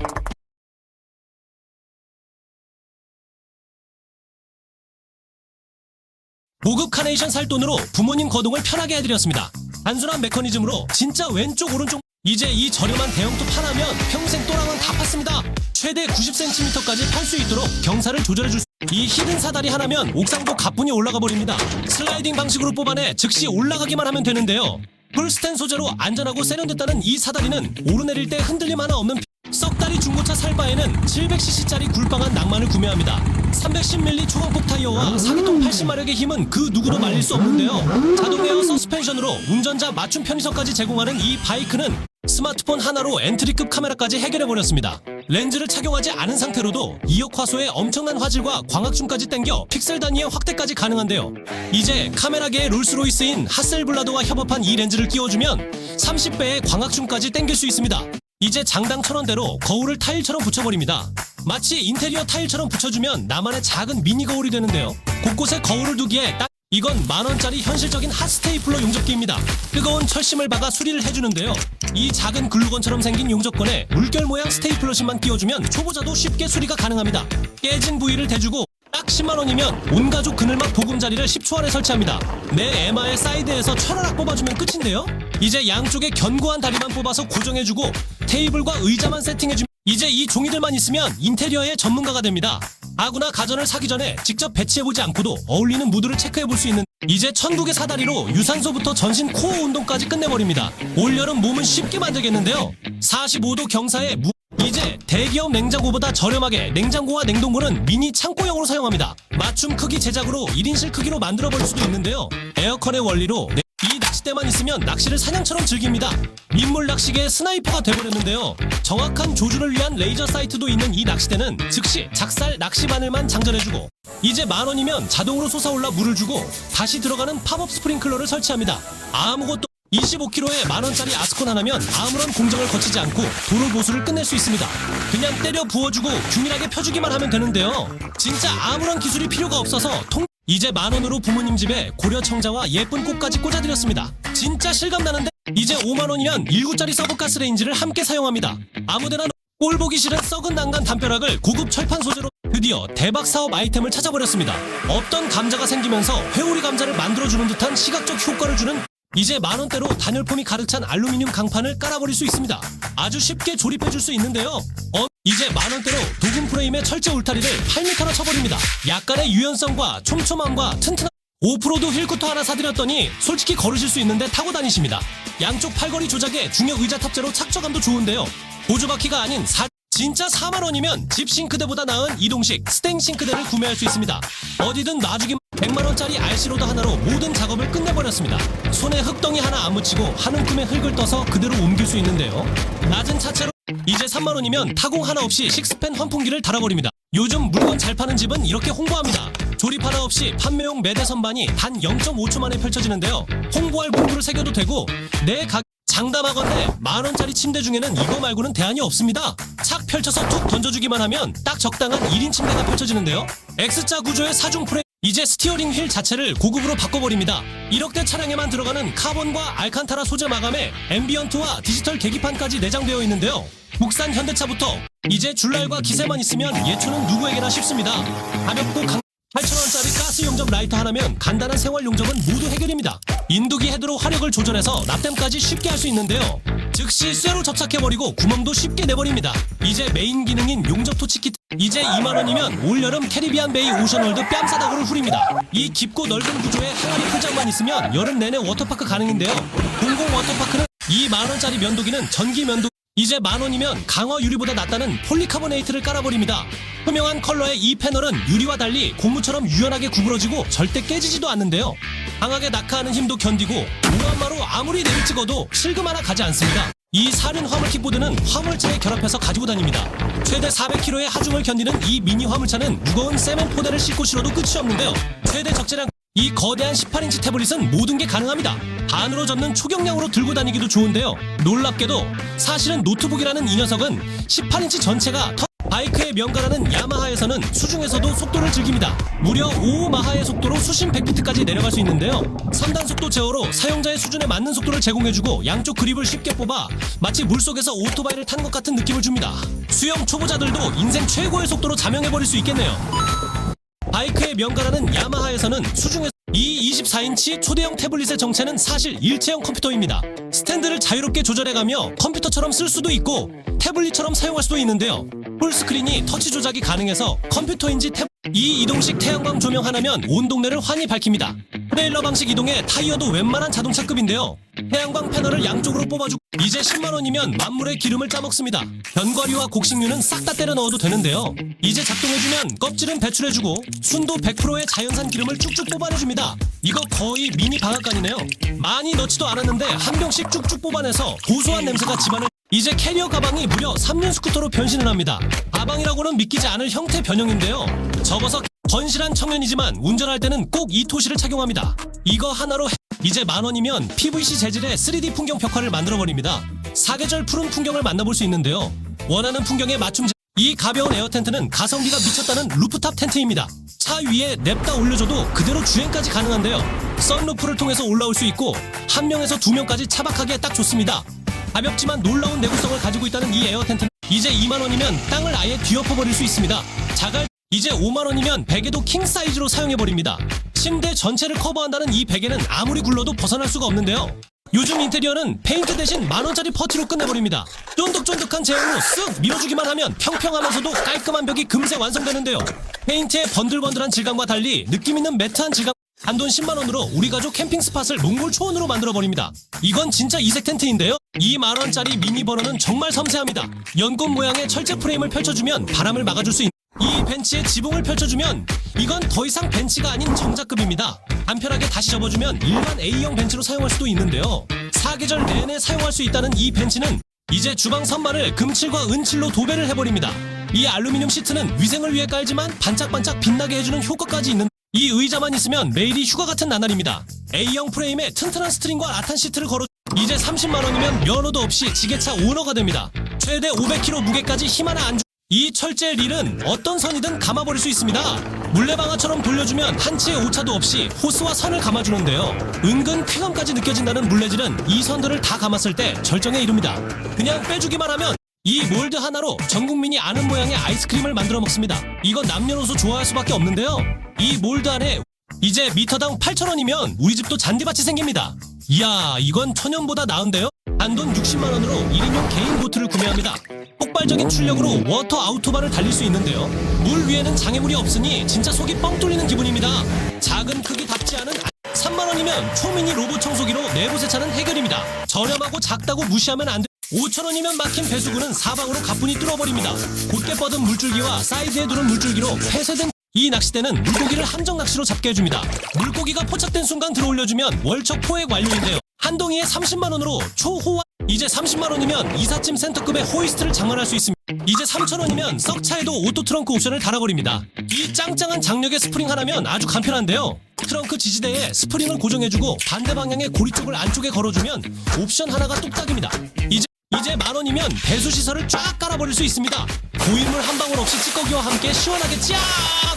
고급 카네이션 살 돈으로 부모님 거동을 편하게 해드렸습니다. 단순한 메커니즘으로 진짜 왼쪽 오른쪽. 이제 이 저렴한 대형톱 하나면 평생 또랑은 다 팠습니다. 최대 90cm까지 팔 수 있도록 경사를 조절해줄 수. 이 히든 사다리 하나면 옥상도 가뿐히 올라가 버립니다. 슬라이딩 방식으로 뽑아내 즉시 올라가기만 하면 되는데요. 풀스텐 소재로 안전하고 세련됐다는 이 사다리는 오르내릴 때 흔들림 하나 없는 썩다리 중고차 살바에는 700cc짜리 굴빵한 낭만을 구매합니다. 310mm 초강폭 타이어와 4기통 80마력의 힘은 그 누구도 말릴 수 없는데요. 자동 에어 서스펜션으로 운전자 맞춤 편의석까지 제공하는 이 바이크는 스마트폰 하나로 엔트리급 카메라까지 해결해버렸습니다. 렌즈를 착용하지 않은 상태로도 2억 화소의 엄청난 화질과 광학줌까지 땡겨 픽셀 단위의 확대까지 가능한데요. 이제 카메라계의 롤스로이스인 하셀블라드와 협업한 이 렌즈를 끼워주면 30배의 광학줌까지 땡길 수 있습니다. 이제 장당 1,000원대로 거울을 타일처럼 붙여버립니다. 마치 인테리어 타일처럼 붙여주면 나만의 작은 미니 거울이 되는데요. 곳곳에 거울을 두기에 딱 이건 만원짜리 현실적인 핫스테이플러 용접기입니다. 뜨거운 철심을 박아 수리를 해주는데요. 이 작은 글루건처럼 생긴 용접건에 물결 모양 스테이플러심만 끼워주면 초보자도 쉽게 수리가 가능합니다. 깨진 부위를 대주고 딱 10만원이면 온가족 그늘막 보금자리를 10초 안에 설치합니다. 내 에마의 사이드에서 철하락 뽑아주면 끝인데요. 이제 양쪽에 견고한 다리만 뽑아서 고정해주고 테이블과 의자만 세팅해주면 이제 이 종이들만 있으면 인테리어의 전문가가 됩니다. 가구나 가전을 사기 전에 직접 배치해보지 않고도 어울리는 무드를 체크해볼 수 있는 이제 천국의 사다리로 유산소부터 전신 코어 운동까지 끝내버립니다. 올여름 몸은 쉽게 만들겠는데요. 45도 경사에 이제 대기업 냉장고보다 저렴하게 냉장고와 냉동고는 미니 창고용으로 사용합니다. 맞춤 크기 제작으로 1인실 크기로 만들어버릴 수도 있는데요. 에어컨의 원리로 이 낚싯대만 있으면 낚시를 사냥처럼 즐깁니다. 민물 낚시계의 스나이퍼가 돼버렸는데요. 정확한 조준을 위한 레이저 사이트도 있는 이 낚싯대는 즉시 작살 낚시 바늘만 장전해주고 이제 만원이면 자동으로 솟아올라 물을 주고 다시 들어가는 팝업 스프링클러를 설치합니다. 아무것도 25kg에 만원짜리 아스콘 하나면 아무런 공정을 거치지 않고 도로 보수를 끝낼 수 있습니다. 그냥 때려 부어주고 균일하게 펴주기만 하면 되는데요. 진짜 아무런 기술이 필요가 없어서 이제 만원으로 부모님 집에 고려 청자와 예쁜 꽃까지 꽂아드렸습니다. 진짜 실감나는데 이제 5만원이면 1구짜리 서브가스 레인지를 함께 사용합니다. 아무데나 꼴 보기 싫은 썩은 난간 담벼락을 고급 철판 소재로 드디어 대박 사업 아이템을 찾아버렸습니다. 없던 감자가 생기면서 회오리 감자를 만들어주는 듯한 시각적 효과를 주는 이제 만원대로 단열폼이 가득 찬 알루미늄 강판을 깔아버릴 수 있습니다. 아주 쉽게 조립해줄 수 있는데요. 이제 만원대로 도금 프레임의 철제 울타리를 8m나 쳐버립니다. 약간의 유연성과 촘촘함과 튼튼한 오프로드 휠쿠터 하나 사드렸더니 솔직히 걸으실 수 있는데 타고 다니십니다. 양쪽 팔걸이 조작에 중형 의자 탑재로 착저감도 좋은데요. 보조바퀴가 아닌 진짜 4만원이면 집 싱크대보다 나은 이동식 스탱 싱크대를 구매할 수 있습니다. 어디든 놔주기 100만원짜리 RC로드 하나로 모든 작업을 끝내버렸습니다. 손에 흙덩이 하나 안 묻히고 한 움큼의 흙을 떠서 그대로 옮길 수 있는데요. 낮은 차체로 이제 3만원이면 타공 하나 없이 식스팬 환풍기를 달아버립니다. 요즘 물건 잘 파는 집은 이렇게 홍보합니다. 조립 하나 없이 판매용 매대 선반이 단 0.5초 만에 펼쳐지는데요. 홍보할 문구를 새겨도 되고 내 장담하건대 만원짜리 침대 중에는 이거 말고는 대안이 없습니다. 착 펼쳐서 툭 던져주기만 하면 딱 적당한 1인 침대가 펼쳐지는데요. X자 구조의 사중 프레임 이제 스티어링 휠 자체를 고급으로 바꿔버립니다. 1억대 차량에만 들어가는 카본과 알칸타라 소재 마감에 앰비언트와 디지털 계기판까지 내장되어 있는데요. 국산 현대차부터 이제 줄날과 기세만 있으면 예초는 누구에게나 쉽습니다. 가볍고 8,000원짜리 가스 용접 라이터 하나면 간단한 생활 용접은 모두 해결입니다. 인두기 헤드로 화력을 조절해서 납땜까지 쉽게 할 수 있는데요. 즉시 쇠로 접착해버리고 구멍도 쉽게 내버립니다. 이제 메인 기능인 용접 토치 키트 이제 2만원이면 올여름 캐리비안 베이 오션월드 뺨싸다구를 후립니다. 이 깊고 넓은 구조에 항아리 풀장만 있으면 여름 내내 워터파크 가능인데요. 공공 워터파크는 이 만원짜리 면도기는 전기 면도 이제 만원이면 강화 유리보다 낫다는 폴리카보네이트를 깔아버립니다. 투명한 컬러의 이 패널은 유리와 달리 고무처럼 유연하게 구부러지고 절대 깨지지도 않는데요. 강하게 낙하하는 힘도 견디고 무한마로 아무리 내리 찍어도 실금 하나 가지 않습니다. 이 사륜 화물 킥보드는 화물차에 결합해서 가지고 다닙니다. 최대 400kg의 하중을 견디는 이 미니 화물차는 무거운 세멘 포대를 싣고 실어도 끝이 없는데요. 최대 적재량 이 거대한 18인치 태블릿은 모든 게 가능합니다. 반으로 접는 초경량으로 들고 다니기도 좋은데요. 놀랍게도 사실은 노트북이라는 이 녀석은 18인치 전체가 바이크의 명가라는 야마하에서는 수중에서도 속도를 즐깁니다. 무려 5마하의 속도로 수심 100피트까지 내려갈 수 있는데요. 3단 속도 제어로 사용자의 수준에 맞는 속도를 제공해주고 양쪽 그립을 쉽게 뽑아 마치 물속에서 오토바이를 타는 것 같은 느낌을 줍니다. 수영 초보자들도 인생 최고의 속도로 자명해버릴 수 있겠네요. 바이크의 명가라는 야마하에서는 수중에서 이 24인치 초대형 태블릿의 정체는 사실 일체형 컴퓨터입니다. 스탠드를 자유롭게 조절해가며 컴퓨터처럼 쓸 수도 있고 태블릿처럼 사용할 수도 있는데요. 풀스크린이 터치 조작이 가능해서 컴퓨터인지 이 이동식 태양광 조명 하나면 온 동네를 환히 밝힙니다. 트레일러 방식 이동에 타이어도 웬만한 자동차급인데요. 태양광 패널을 양쪽으로 뽑아주고 이제 10만원이면 만물의 기름을 짜먹습니다. 견과류와 곡식류는 싹 다 때려 넣어도 되는데요. 이제 작동해주면 껍질은 배출해주고 순도 100%의 자연산 기름을 쭉쭉 뽑아내줍니다. 이거 거의 미니 방앗간이네요. 많이 넣지도 않았는데 한 병씩 쭉쭉 뽑아내서 고소한 냄새가 집안을 이제 캐리어 가방이 무려 3륜 스쿠터로 변신을 합니다. 가방이라고는 믿기지 않을 형태 변형인데요. 접어서 건실한 청년이지만 운전할 때는 꼭 이 토시를 착용합니다. 이거 하나로 이제 만원이면 PVC 재질의 3D 풍경 벽화를 만들어버립니다. 사계절 푸른 풍경을 만나볼 수 있는데요. 원하는 풍경에 맞춤 이 가벼운 에어 텐트는 가성비가 미쳤다는 루프탑 텐트입니다. 차 위에 냅다 올려줘도 그대로 주행까지 가능한데요. 썬루프를 통해서 올라올 수 있고 한 명에서 두 명까지 차박하기에 딱 좋습니다. 가볍지만 놀라운 내구성을 가지고 있다는 이 에어 텐트는 이제 2만원이면 땅을 아예 뒤엎어버릴 수 있습니다. 자갈 이제 5만원이면 베개도 킹 사이즈로 사용해버립니다. 침대 전체를 커버한다는 이 베개는 아무리 굴러도 벗어날 수가 없는데요. 요즘 인테리어는 페인트 대신 만원짜리 퍼티로 끝내버립니다. 쫀득쫀득한 제형으로 쓱 밀어주기만 하면 평평하면서도 깔끔한 벽이 금세 완성되는데요. 페인트의 번들번들한 질감과 달리 느낌있는 매트한 질감 단돈 10만원으로 우리 가족 캠핑 스팟을 몽골 초원으로 만들어버립니다. 이건 진짜 이색 텐트인데요. 2만원짜리 미니 버너는 정말 섬세합니다. 연꽃 모양의 철제 프레임을 펼쳐주면 바람을 막아줄 수 있는 이 벤치에 지붕을 펼쳐주면 이건 더 이상 벤치가 아닌 정자급입니다. 간편하게 다시 접어주면 일반 A형 벤치로 사용할 수도 있는데요. 사계절 내내 사용할 수 있다는 이 벤치는 이제 주방 선반을 금칠과 은칠로 도배를 해버립니다. 이 알루미늄 시트는 위생을 위해 깔지만 반짝반짝 빛나게 해주는 효과까지 있는 이 의자만 있으면 매일이 휴가 같은 나날입니다. A형 프레임에 튼튼한 스트링과 라탄 시트를 걸어 이제 30만원이면 면허도 없이 지게차 오너가 됩니다. 최대 500kg 무게까지 힘 하나 안 주. 이 철제 릴은 어떤 선이든 감아버릴 수 있습니다. 물레방아처럼 돌려주면 한치의 오차도 없이 호스와 선을 감아주는데요. 은근 쾌감까지 느껴진다는 물레질은 이 선들을 다 감았을 때 절정에 이릅니다. 그냥 빼주기만 하면 이 몰드 하나로 전 국민이 아는 모양의 아이스크림을 만들어 먹습니다. 이건 남녀노소 좋아할 수밖에 없는데요. 이 몰드 안에 이제 미터당 8,000원이면 우리 집도 잔디밭이 생깁니다. 이야, 이건 천연보다 나은데요? 단돈 60만원으로 1인용 개인 보트를 구매합니다. 폭발적인 출력으로 워터 아우토바를 달릴 수 있는데요. 물 위에는 장애물이 없으니 진짜 속이 뻥 뚫리는 기분입니다. 작은 크기답지 않은 3만원이면 초미니 로봇 청소기로 내부 세차는 해결입니다. 저렴하고 작다고 무시하면 안 돼. 5,000원이면 막힌 배수구는 사방으로 가뿐히 뚫어버립니다. 곧게 뻗은 물줄기와 사이드에 두른 물줄기로 폐쇄된 이 낚싯대는 물고기를 함정 낚시로 잡게 해줍니다. 물고기가 포착된 순간 들어올려주면 월척 포획 완료인데요. 한 동이에 30만원으로 초호화 이제 30만원이면 이삿짐 센터급의 호이스트를 장만할 수 있습니다. 이제 3,000원이면 썩차에도 오토트렁크 옵션을 달아버립니다. 이 짱짱한 장력의 스프링 하나면 아주 간편한데요. 트렁크 지지대에 스프링을 고정해주고 반대 방향의 고리 쪽을 안쪽에 걸어주면 옵션 하나가 뚝딱입니다. 이제 만원이면 배수시설을 쫙 깔아버릴 수 있습니다. 고인물 한 방울 없이 찌꺼기와 함께 시원하게 쫙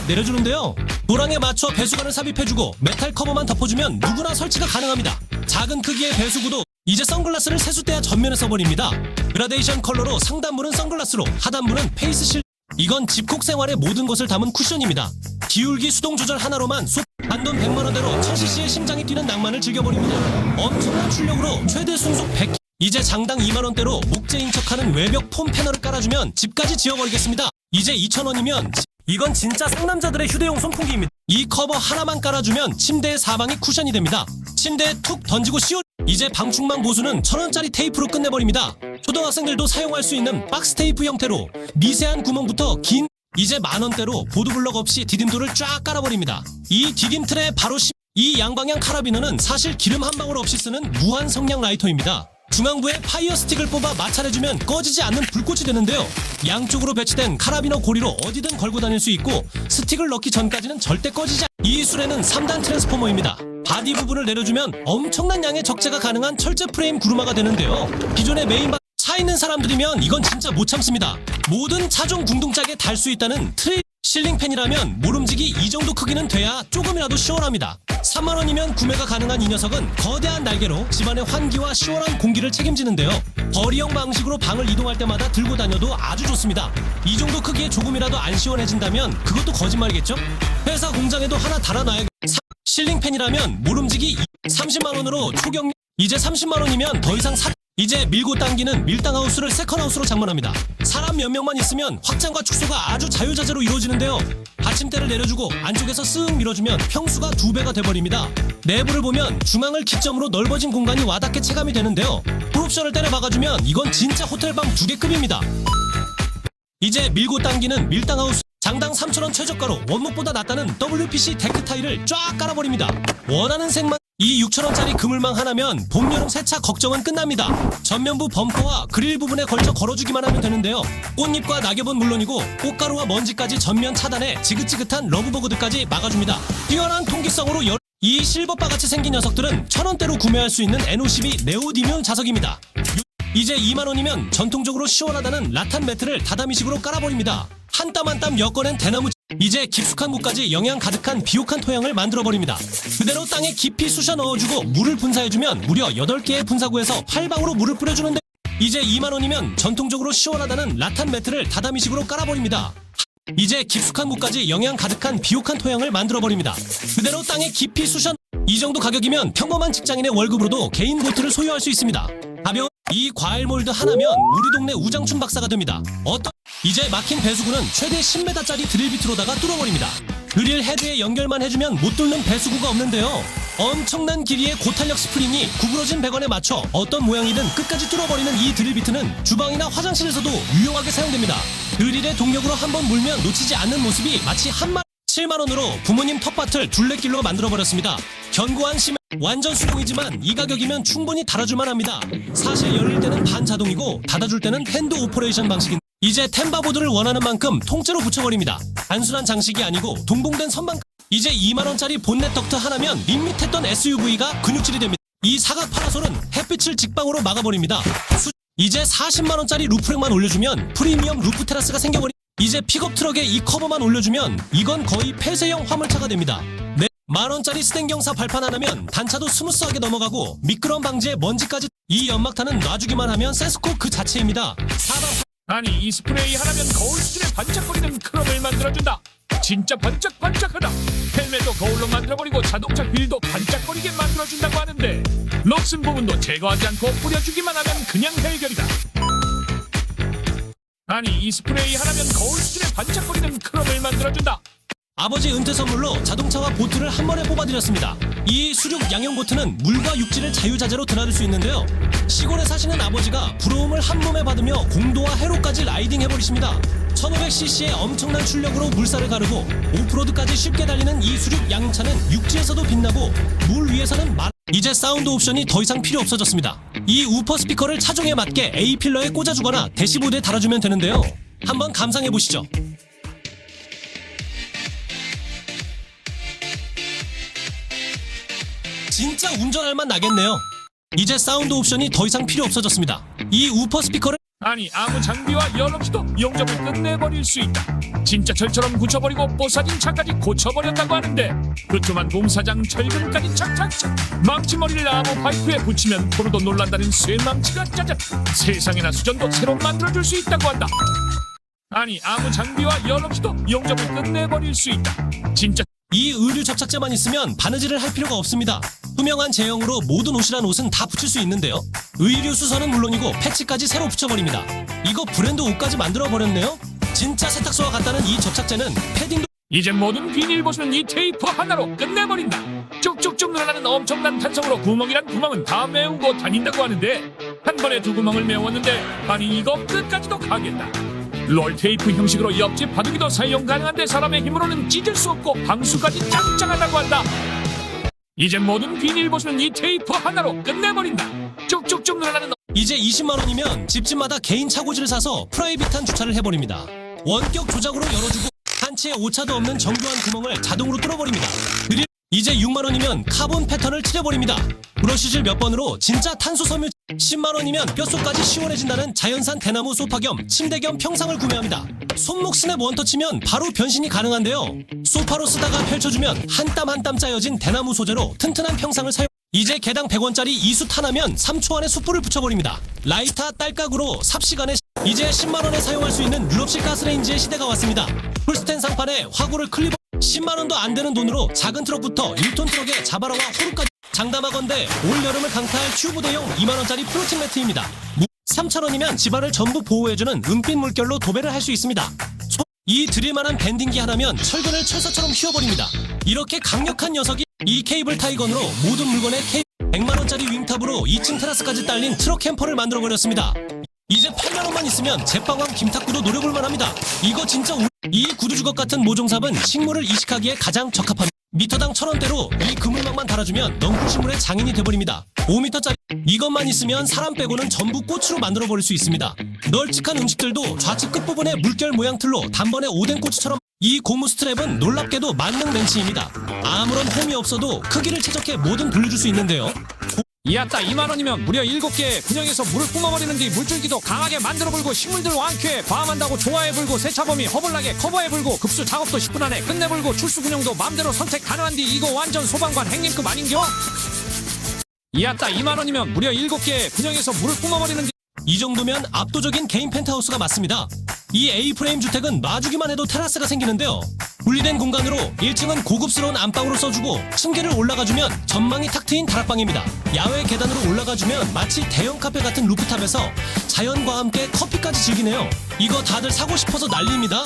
내려주는데요. 도랑에 맞춰 배수관을 삽입해주고 메탈 커버만 덮어주면 누구나 설치가 가능합니다. 작은 크기의 배수구도 이제 선글라스를 세숫대야 전면에 써버립니다. 그라데이션 컬러로 상단부는 선글라스로 하단부는 페이스실 이건 집콕 생활의 모든 것을 담은 쿠션입니다. 기울기 수동 조절 하나로만 단돈 100만원대로 1000cc의 심장이 뛰는 낭만을 즐겨버립니다. 엄청난 출력으로 최대 순속 100 이제 장당 2만원대로 목재 인척하는 외벽 폼 패널을 깔아주면 집까지 지어버리겠습니다. 이제 2,000원이면 이건 진짜 상남자들의 휴대용 선풍기입니다. 이 커버 하나만 깔아주면 침대의 사방이 쿠션이 됩니다. 침대에 툭 던지고 씌워 이제 방충망 보수는 1,000원짜리 테이프로 끝내버립니다. 초등학생들도 사용할 수 있는 박스 테이프 형태로 미세한 구멍부터 긴 이제 만원대로 보도블럭 없이 디딤돌을 쫙 깔아버립니다. 이 디딤틀에 바로 이 양방향 카라비너는 사실 기름 한 방울 없이 쓰는 무한 성냥 라이터입니다. 중앙부에 파이어 스틱을 뽑아 마찰해주면 꺼지지 않는 불꽃이 되는데요. 양쪽으로 배치된 카라비너 고리로 어디든 걸고 다닐 수 있고 스틱을 넣기 전까지는 절대 꺼지지 이 수레는 3단 트랜스포머입니다. 바디 부분을 내려주면 엄청난 양의 적재가 가능한 철제 프레임 구루마가 되는데요. 기존의 메인 차 있는 사람들이면 이건 진짜 못 참습니다. 모든 차종 궁둥짝에 달 수 있다는 트레일 실링팬이라면 모름지기 이 정도 크기는 돼야 조금이라도 시원합니다. 3만원이면 구매가 가능한 이 녀석은 거대한 날개로 집안의 환기와 시원한 공기를 책임지는데요. 거리형 방식으로 방을 이동할 때마다 들고 다녀도 아주 좋습니다. 이 정도 크기에 조금이라도 안 시원해진다면 그것도 거짓말이겠죠? 회사 공장에도 하나 달아놔야겠... 실링팬이라면 모름지기 30만원으로 초경... 이제 30만원이면 더 이상 이제 밀고 당기는 밀당하우스를 세컨하우스로 장만합니다. 사람 몇 명만 있으면 확장과 축소가 아주 자유자재로 이루어지는데요. 받침대를 내려주고 안쪽에서 쓱 밀어주면 평수가 2배가 돼버립니다. 내부를 보면 중앙을 기점으로 넓어진 공간이 와닿게 체감이 되는데요. 풀옵션을 때려 박아주면 이건 진짜 호텔방 2개급입니다. 이제 밀고 당기는 밀당하우스 장당 3,000원 최저가로 원목보다 낫다는 WPC 데크 타일을 쫙 깔아버립니다. 원하는 색만 이 6,000원짜리 그물망 하나면 봄, 여름 세차 걱정은 끝납니다. 전면부 범퍼와 그릴 부분에 걸쳐 걸어주기만 하면 되는데요. 꽃잎과 낙엽은 물론이고 꽃가루와 먼지까지 전면 차단해 지긋지긋한 러브버그들까지 막아줍니다. 뛰어난 통기성으로 이 실버바같이 생긴 녀석들은 1,000원대로 구매할 수 있는 N52 네오디뮴 자석입니다. 이제 2만원이면 전통적으로 시원하다는 라탄 매트를 다다미식으로 깔아버립니다. 한 땀 한 땀 엮어낸 대나무 이제 깊숙한 곳까지 영양 가득한 비옥한 토양을 만들어버립니다. 그대로 땅에 깊이 쑤셔 넣어주고 물을 분사해주면 무려 8개의 분사구에서 팔방으로 물을 뿌려주는데 이제 2만원이면 전통적으로 시원하다는 라탄 매트를 다다미식으로 깔아버립니다. 이제 깊숙한 곳까지 영양 가득한 비옥한 토양을 만들어버립니다. 그대로 땅에 깊이 쑤셔 이 정도 가격이면 평범한 직장인의 월급으로도 개인 보트를 소유할 수 있습니다. 가벼운 이 과일 몰드 하나면 우리 동네 우장춘 박사가 됩니다. 이제 막힌 배수구는 최대 10m짜리 드릴비트로다가 뚫어버립니다. 드릴 헤드에 연결만 해주면 못 뚫는 배수구가 없는데요. 엄청난 길이의 고탄력 스프링이 구부러진 배관에 맞춰 어떤 모양이든 끝까지 뚫어버리는 이 드릴비트는 주방이나 화장실에서도 유용하게 사용됩니다. 드릴의 동력으로 한번 물면 놓치지 않는 모습이 마치 7만원으로 부모님 텃밭을 둘레길로 만들어버렸습니다. 견고한 심해 완전 수동이지만 이 가격이면 충분히 달아줄만 합니다. 사실 열릴 때는 반자동이고 닫아줄 때는 핸드 오퍼레이션 방식인데 이제 템바보드를 원하는 만큼 통째로 붙여버립니다. 단순한 장식이 아니고 동봉된 선반 이제 2만원짜리 본넷 덕트 하나면 밋밋했던 SUV가 근육질이 됩니다. 이 사각 파라솔은 햇빛을 직방으로 막아버립니다. 이제 40만원짜리 루프렉만 올려주면 프리미엄 루프 테라스가 생겨버립니다. 이제 픽업 트럭에 이 커버만 올려주면 이건 거의 폐쇄형 화물차가 됩니다. 네, 만원짜리 스텐경사 발판 하나면 단차도 스무스하게 넘어가고 미끄럼 방지에 먼지까지 이 연막탄은 놔주기만 하면 세스코 그 자체입니다. 아니 이 스프레이 하나면 거울 수준의 반짝거리는 크롬을 만들어준다. 진짜 반짝반짝하다. 헬멧도 거울로 만들어버리고 자동차 휠도 반짝거리게 만들어준다고 하는데 럭슨 부분도 제거하지 않고 뿌려주기만 하면 그냥 해결이다. 아니 이 스프레이 하나면 거울 수준의 반짝거리는 크롬을 만들어준다. 아버지 은퇴 선물로 자동차와 보트를 한 번에 뽑아드렸습니다. 이 수륙 양형 보트는 물과 육지를 자유자재로 드나들 수 있는데요. 시골에 사시는 아버지가 부러움을 한 몸에 받으며 공도와 해로까지 라이딩 해버리십니다. 1500cc의 엄청난 출력으로 물살을 가르고 오프로드까지 쉽게 달리는 이 수륙 양용차는 육지에서도 빛나고 물 위에서는 이제 사운드 옵션이 더 이상 필요 없어졌습니다. 이 우퍼 스피커를 차종에 맞게 A필러에 꽂아주거나 대시보드에 달아주면 되는데요. 한번 감상해보시죠. 진짜 운전할 맛 나겠네요. 이제 사운드 옵션이 더 이상 필요 없어졌습니다. 이 우퍼 스피커를 아니 아무 장비와 열 없이도 용접을 끝내버릴 수 있다. 진짜 철처럼 굳혀버리고 뽀사진 차까지 고쳐버렸다고 하는데 그토만 공사장 철근까지 착착착 망치머리를 나무 파이프에 붙이면 프로도 놀란다는 쇠망치가 짜잔. 세상에나 수전도 새로 만들어줄 수 있다고 한다. 아니 아무 장비와 열 없이도 용접을 끝내버릴 수 있다. 진짜 이 의류 접착제만 있으면 바느질을 할 필요가 없습니다. 투명한 제형으로 모든 옷이란 옷은 다 붙일 수 있는데요. 의류 수선은 물론이고 패치까지 새로 붙여버립니다. 이거 브랜드 옷까지 만들어버렸네요. 진짜 세탁소와 같다는 이 접착제는 패딩도 이제 모든 비닐 벗은 이 테이프 하나로 끝내버린다. 쭉쭉쭉 늘어나는 엄청난 탄성으로 구멍이란 구멍은 다 메우고 다닌다고 하는데 한 번에 두 구멍을 메웠는데 아니 이거 끝까지도 가겠다. 롤테이프 형식으로 옆집 바둑이도 사용 가능한데 사람의 힘으로는 찢을 수 없고 방수까지 짱짱하다고 한다. 이제 모든 비닐봇은 이 테이프 하나로 끝내버린다. 쭉쭉쭉 늘어나는 이제 20만 원이면 집집마다 개인 차고지를 사서 프라이빗한 주차를 해버립니다. 원격 조작으로 열어주고 한치의 오차도 없는 정교한 구멍을 자동으로 뚫어버립니다. 이제 6만 원이면 카본 패턴을 칠해버립니다. 브러쉬질 몇 번으로 진짜 탄소 섬유. 10만 원이면 뼛속까지 시원해진다는 자연산 대나무 소파 겸 침대 겸 평상을 구매합니다. 손목 스냅 원터치면 바로 변신이 가능한데요. 소파로 쓰다가 펼쳐주면 한 땀 한 땀 짜여진 대나무 소재로 튼튼한 평상을 사용. 이제 개당 100원짜리 이숯 하나면 3초 안에 숯불을 붙여버립니다. 라이터 딸깍으로 삽시간에. 이제 10만 원에 사용할 수 있는 유럽식 가스레인지의 시대가 왔습니다. 풀스텐 상판에 화구를 클리버. 10만 원도 안 되는 돈으로 작은 트럭부터 1톤 트럭에 자바라와 호루까지. 장담하건대 올 여름을 강타할 튜브대용 2만 원짜리 플로팅 매트입니다. 3천 원이면 집안을 전부 보호해주는 은빛 물결로 도배를 할 수 있습니다. 이 드릴만한 밴딩기 하나면 철근을 철사처럼 휘어버립니다. 이렇게 강력한 녀석이 이 케이블 타이건으로 모든 물건에 100만 원짜리 윙탑으로 2층 테라스까지 딸린 트럭 캠퍼를 만들어버렸습니다. 이제 8만 원만 있으면 제빵왕 김탁구도 노려볼만 합니다. 이거 진짜 이 구두주걱 같은 모종삽은 식물을 이식하기에 가장 적합합니다. 미터당 1,000원대로 이 그물망만 달아주면 넝쿨식물의 장인이 돼버립니다. 5m짜리 이것만 있으면 사람 빼고는 전부 꽃으로 만들어버릴 수 있습니다. 널찍한 음식들도 좌측 끝부분에 물결 모양 틀로 단번에 오뎅 꼬치처럼. 이 고무 스트랩은 놀랍게도 만능 렌치입니다. 아무런 홈이 없어도 크기를 최적해 뭐든 돌려줄 수 있는데요. 이아따 2만 원이면 무려 7개의 분영에서 물을 뿜어버리는 뒤 물줄기도 강하게 만들어 불고 식물들 완쾌해 과음한다고 좋아해 불고 세차범위 허벌나게 커버해 불고 급수 작업도 10분 안에 끝내 불고 출수 분용도 맘대로 선택 가능한 뒤 이거 완전 소방관 행님급 아닌겨? 이아따 2만 원이면 무려 7개의 분영에서 물을 뿜어버리는 뒤. 이 정도면 압도적인 개인 펜트하우스가 맞습니다. 이 A프레임 주택은 놔주기만 해도 테라스가 생기는데요. 분리된 공간으로 1층은 고급스러운 안방으로 써주고 층계를 올라가주면 전망이 탁 트인 다락방입니다. 야외 계단으로 올라가주면 마치 대형 카페 같은 루프탑에서 자연과 함께 커피까지 즐기네요. 이거 다들 사고 싶어서 난리입니다.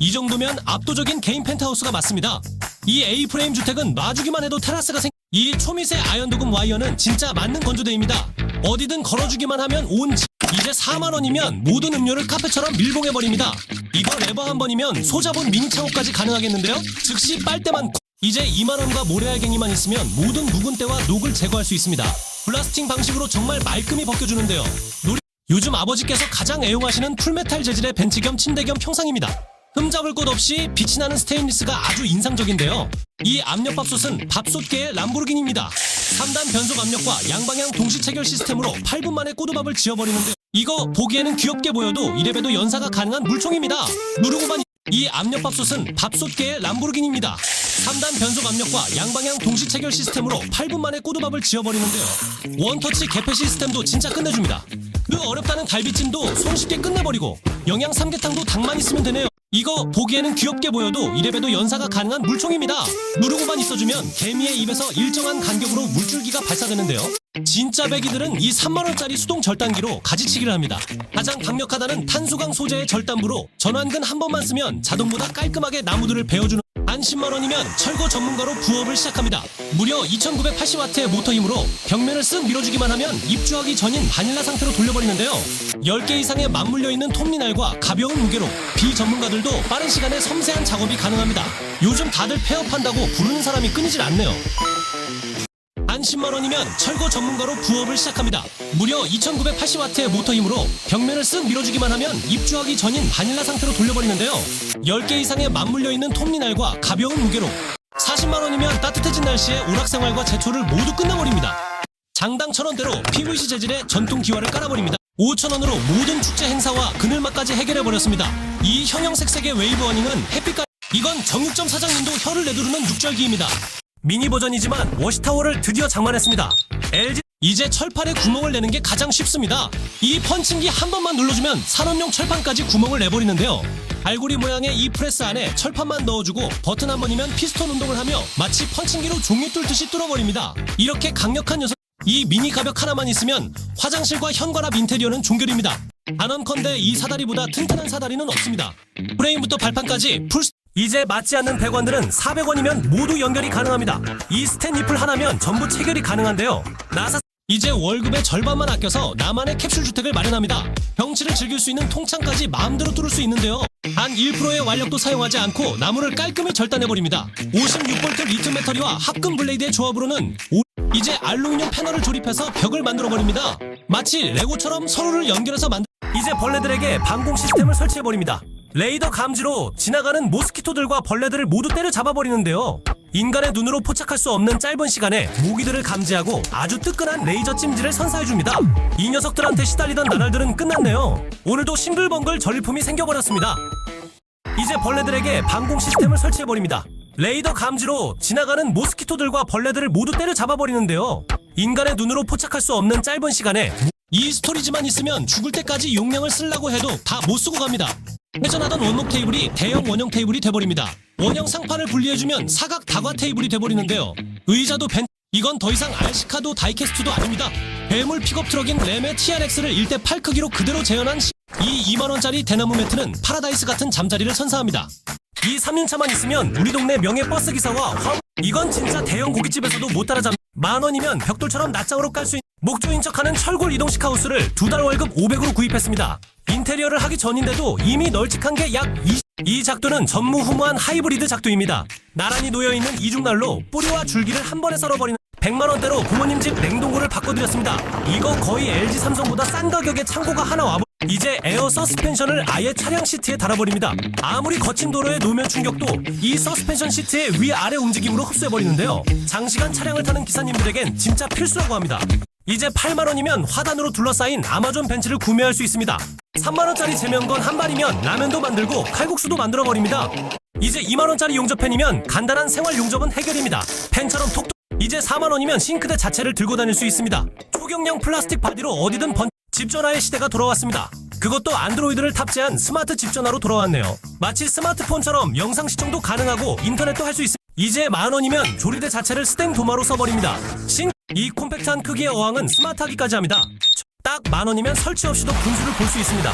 이 정도면 압도적인 개인 펜트하우스가 맞습니다. 이 A프레임 주택은 놔주기만 해도 테라스가 이 초미세 아연도금 와이어는 진짜 맞는 건조대입니다. 어디든 걸어주기만 하면 온 집. 이제 4만 원이면 모든 음료를 카페처럼 밀봉해버립니다. 이거 레버 한 번이면 소자본 미니 창호까지 가능하겠는데요? 즉시 빨대만. 이제 2만 원과 모래알갱이만 있으면 모든 묵은 때와 녹을 제거할 수 있습니다. 블라스팅 방식으로 정말 말끔히 벗겨주는데요. 요즘 아버지께서 가장 애용하시는 풀메탈 재질의 벤치 겸 침대 겸 평상입니다. 흠잡을 곳 없이 빛이 나는 스테인리스가 아주 인상적인데요. 이 압력밥솥은 밥솥계의 람보르기니입니다. 3단 변속 압력과 양방향 동시 체결 시스템으로 8분 만에 꼬두밥을 지어버리는데 이거 보기에는 귀엽게 보여도 이래봬도 연사가 가능한 물총입니다. 누르고만. 이 압력밥솥은 밥솥계의 람보르기니입니다. 3단 변속 압력과 양방향 동시 체결 시스템으로 8분 만에 꼬두밥을 지어버리는데요. 원터치 개폐 시스템도 진짜 끝내줍니다. 그 어렵다는 갈비찜도 손쉽게 끝내버리고 영양 삼계탕도 닭만 있으면 되네요. 이거 보기에는 귀엽게 보여도 이래봬도 연사가 가능한 물총입니다. 누르고만 있어주면 개미의 입에서 일정한 간격으로 물줄기가 발사되는데요. 진짜 배기들은 이 3만원짜리 수동 절단기로 가지치기를 합니다. 가장 강력하다는 탄소강 소재의 절단부로 전완근 한 번만 쓰면 자동보다 깔끔하게 나무들을 베어주는. 한 10만원이면 철거 전문가로 부업을 시작합니다. 무려 2980W의 모터 힘으로 벽면을 쓱 밀어주기만 하면 입주하기 전인 바닐라 상태로 돌려버리는데요. 10개 이상의 맞물려 있는 톱니날과 가벼운 무게로 비전문가들도 빠른 시간에 섬세한 작업이 가능합니다. 요즘 다들 폐업한다고 부르는 사람이 끊이질 않네요. 한 10만원이면 철거 전문가로 부업을 시작합니다. 무려 2980W의 모터 힘으로 벽면을 쓱 밀어주기만 하면 입주하기 전인 바닐라 상태로 돌려버리는데요. 10개 이상의 맞물려 있는 톱니날과 가벼운 무게로 40만원이면 따뜻해진 날씨에 오락생활과 제초를 모두 끝내버립니다. 장당 1,000원대로 PVC 재질의 전통 기와를 깔아버립니다. 5,000원으로 모든 축제 행사와 그늘막까지 해결해버렸습니다. 이 형형색색의 웨이브 어닝은 햇빛까지. 이건 정육점 사장님도 혀를 내두르는 육절기입니다. 미니 버전이지만 워시타워를 드디어 장만했습니다. LG. 이제 철판에 구멍을 내는 게 가장 쉽습니다. 이 펀칭기 한 번만 눌러주면 산업용 철판까지 구멍을 내버리는데요. 갈고리 모양의 이 프레스 안에 철판만 넣어주고 버튼 한 번이면 피스톤 운동을 하며 마치 펀칭기로 종이 뚫듯이 뚫어버립니다. 이렇게 강력한 녀석. 이 미니 가벽 하나만 있으면 화장실과 현관앞 인테리어는 종결입니다. 단언컨대 이 사다리보다 튼튼한 사다리는 없습니다. 프레임부터 발판까지 이제 맞지 않는 배관들은 400원이면 모두 연결이 가능합니다. 이 스텐 니플 하나면 전부 체결이 가능한데요. 나사 이제 월급의 절반만 아껴서 나만의 캡슐 주택을 마련합니다. 경치를 즐길 수 있는 통창까지 마음대로 뚫을 수 있는데요. 단 1%의 완력도 사용하지 않고 나무를 깔끔히 절단해버립니다. 56V 리튬 배터리와 합금 블레이드의 조합으로는 이제 알루미늄 패널을 조립해서 벽을 만들어버립니다. 마치 레고처럼 서로를 연결해서 이제 벌레들에게 방공 시스템을 설치해버립니다. 레이더 감지로 지나가는 모스키토들과 벌레들을 모두 때려잡아버리는데요. 인간의 눈으로 포착할 수 없는 짧은 시간에 모기들을 감지하고 아주 뜨끈한 레이저 찜질을 선사해줍니다. 이 녀석들한테 시달리던 나날들은 끝났네요. 오늘도 싱글벙글 전리품이 생겨버렸습니다. 이제 벌레들에게 방공 시스템을 설치해버립니다. 레이더 감지로 지나가는 모스키토들과 벌레들을 모두 때려잡아버리는데요. 인간의 눈으로 포착할 수 없는 짧은 시간에 이 스토리지만 있으면 죽을 때까지 용량을 쓰려고 해도 다 못 쓰고 갑니다. 회전하던 원목 테이블이 대형 원형 테이블이 돼버립니다. 원형 상판을 분리해주면 사각 다과 테이블이 돼버리는데요. 의자도 이건 더 이상 RC카도 다이캐스트도 아닙니다. 괴물 픽업 트럭인 램의 TRX를 1:8 크기로 그대로 재현한 이 2만원짜리 대나무 매트는 파라다이스 같은 잠자리를 선사합니다. 이 3년차만 있으면 우리 동네 명예 버스 기사와 이건 진짜 대형 고깃집에서도 못 따라잡. 만원이면 벽돌처럼 낯장으로 깔 수 있는 목조인 척하는 철골 이동식 하우스를 2달 월급 500으로 구입했습니다. 인테리어를 하기 전인데도 이미 널찍한 게 약 20. 이 작두는 전무후무한 하이브리드 작두입니다. 나란히 놓여있는 이중난로 뿌리와 줄기를 한 번에 썰어버리는 100만원대로 부모님 집 냉동고를 바꿔드렸습니다. 이거 거의 LG 삼성보다 싼 가격에 창고가 하나 와버. 이제 에어 서스펜션을 아예 차량 시트에 달아버립니다. 아무리 거친 도로에 놓으면 충격도 이 서스펜션 시트의 위아래 움직임으로 흡수해버리는데요. 장시간 차량을 타는 기사님들에겐 진짜 필수라고 합니다. 이제 8만원이면 화단으로 둘러싸인 아마존 벤츠를 구매할 수 있습니다. 3만원짜리 제면건 한 발이면 라면도 만들고 칼국수도 만들어버립니다. 이제 2만원짜리 용접팬이면 간단한 생활 용접은 해결입니다. 펜처럼 톡톡. 이제 4만원이면 싱크대 자체를 들고 다닐 수 있습니다. 초경량 플라스틱 바디로 어디든 집전화의 시대가 돌아왔습니다. 그것도 안드로이드를 탑재한 스마트 집전화로 돌아왔네요. 마치 스마트폰처럼 영상 시청도 가능하고 인터넷도 할 수 있습니다. 이제 만원이면 조리대 자체를 스텐 도마로 써버립니다. 이 콤팩트한 크기의 어항은 스마트하기까지 합니다. 딱 만원이면 설치 없이도 분수를 볼 수 있습니다.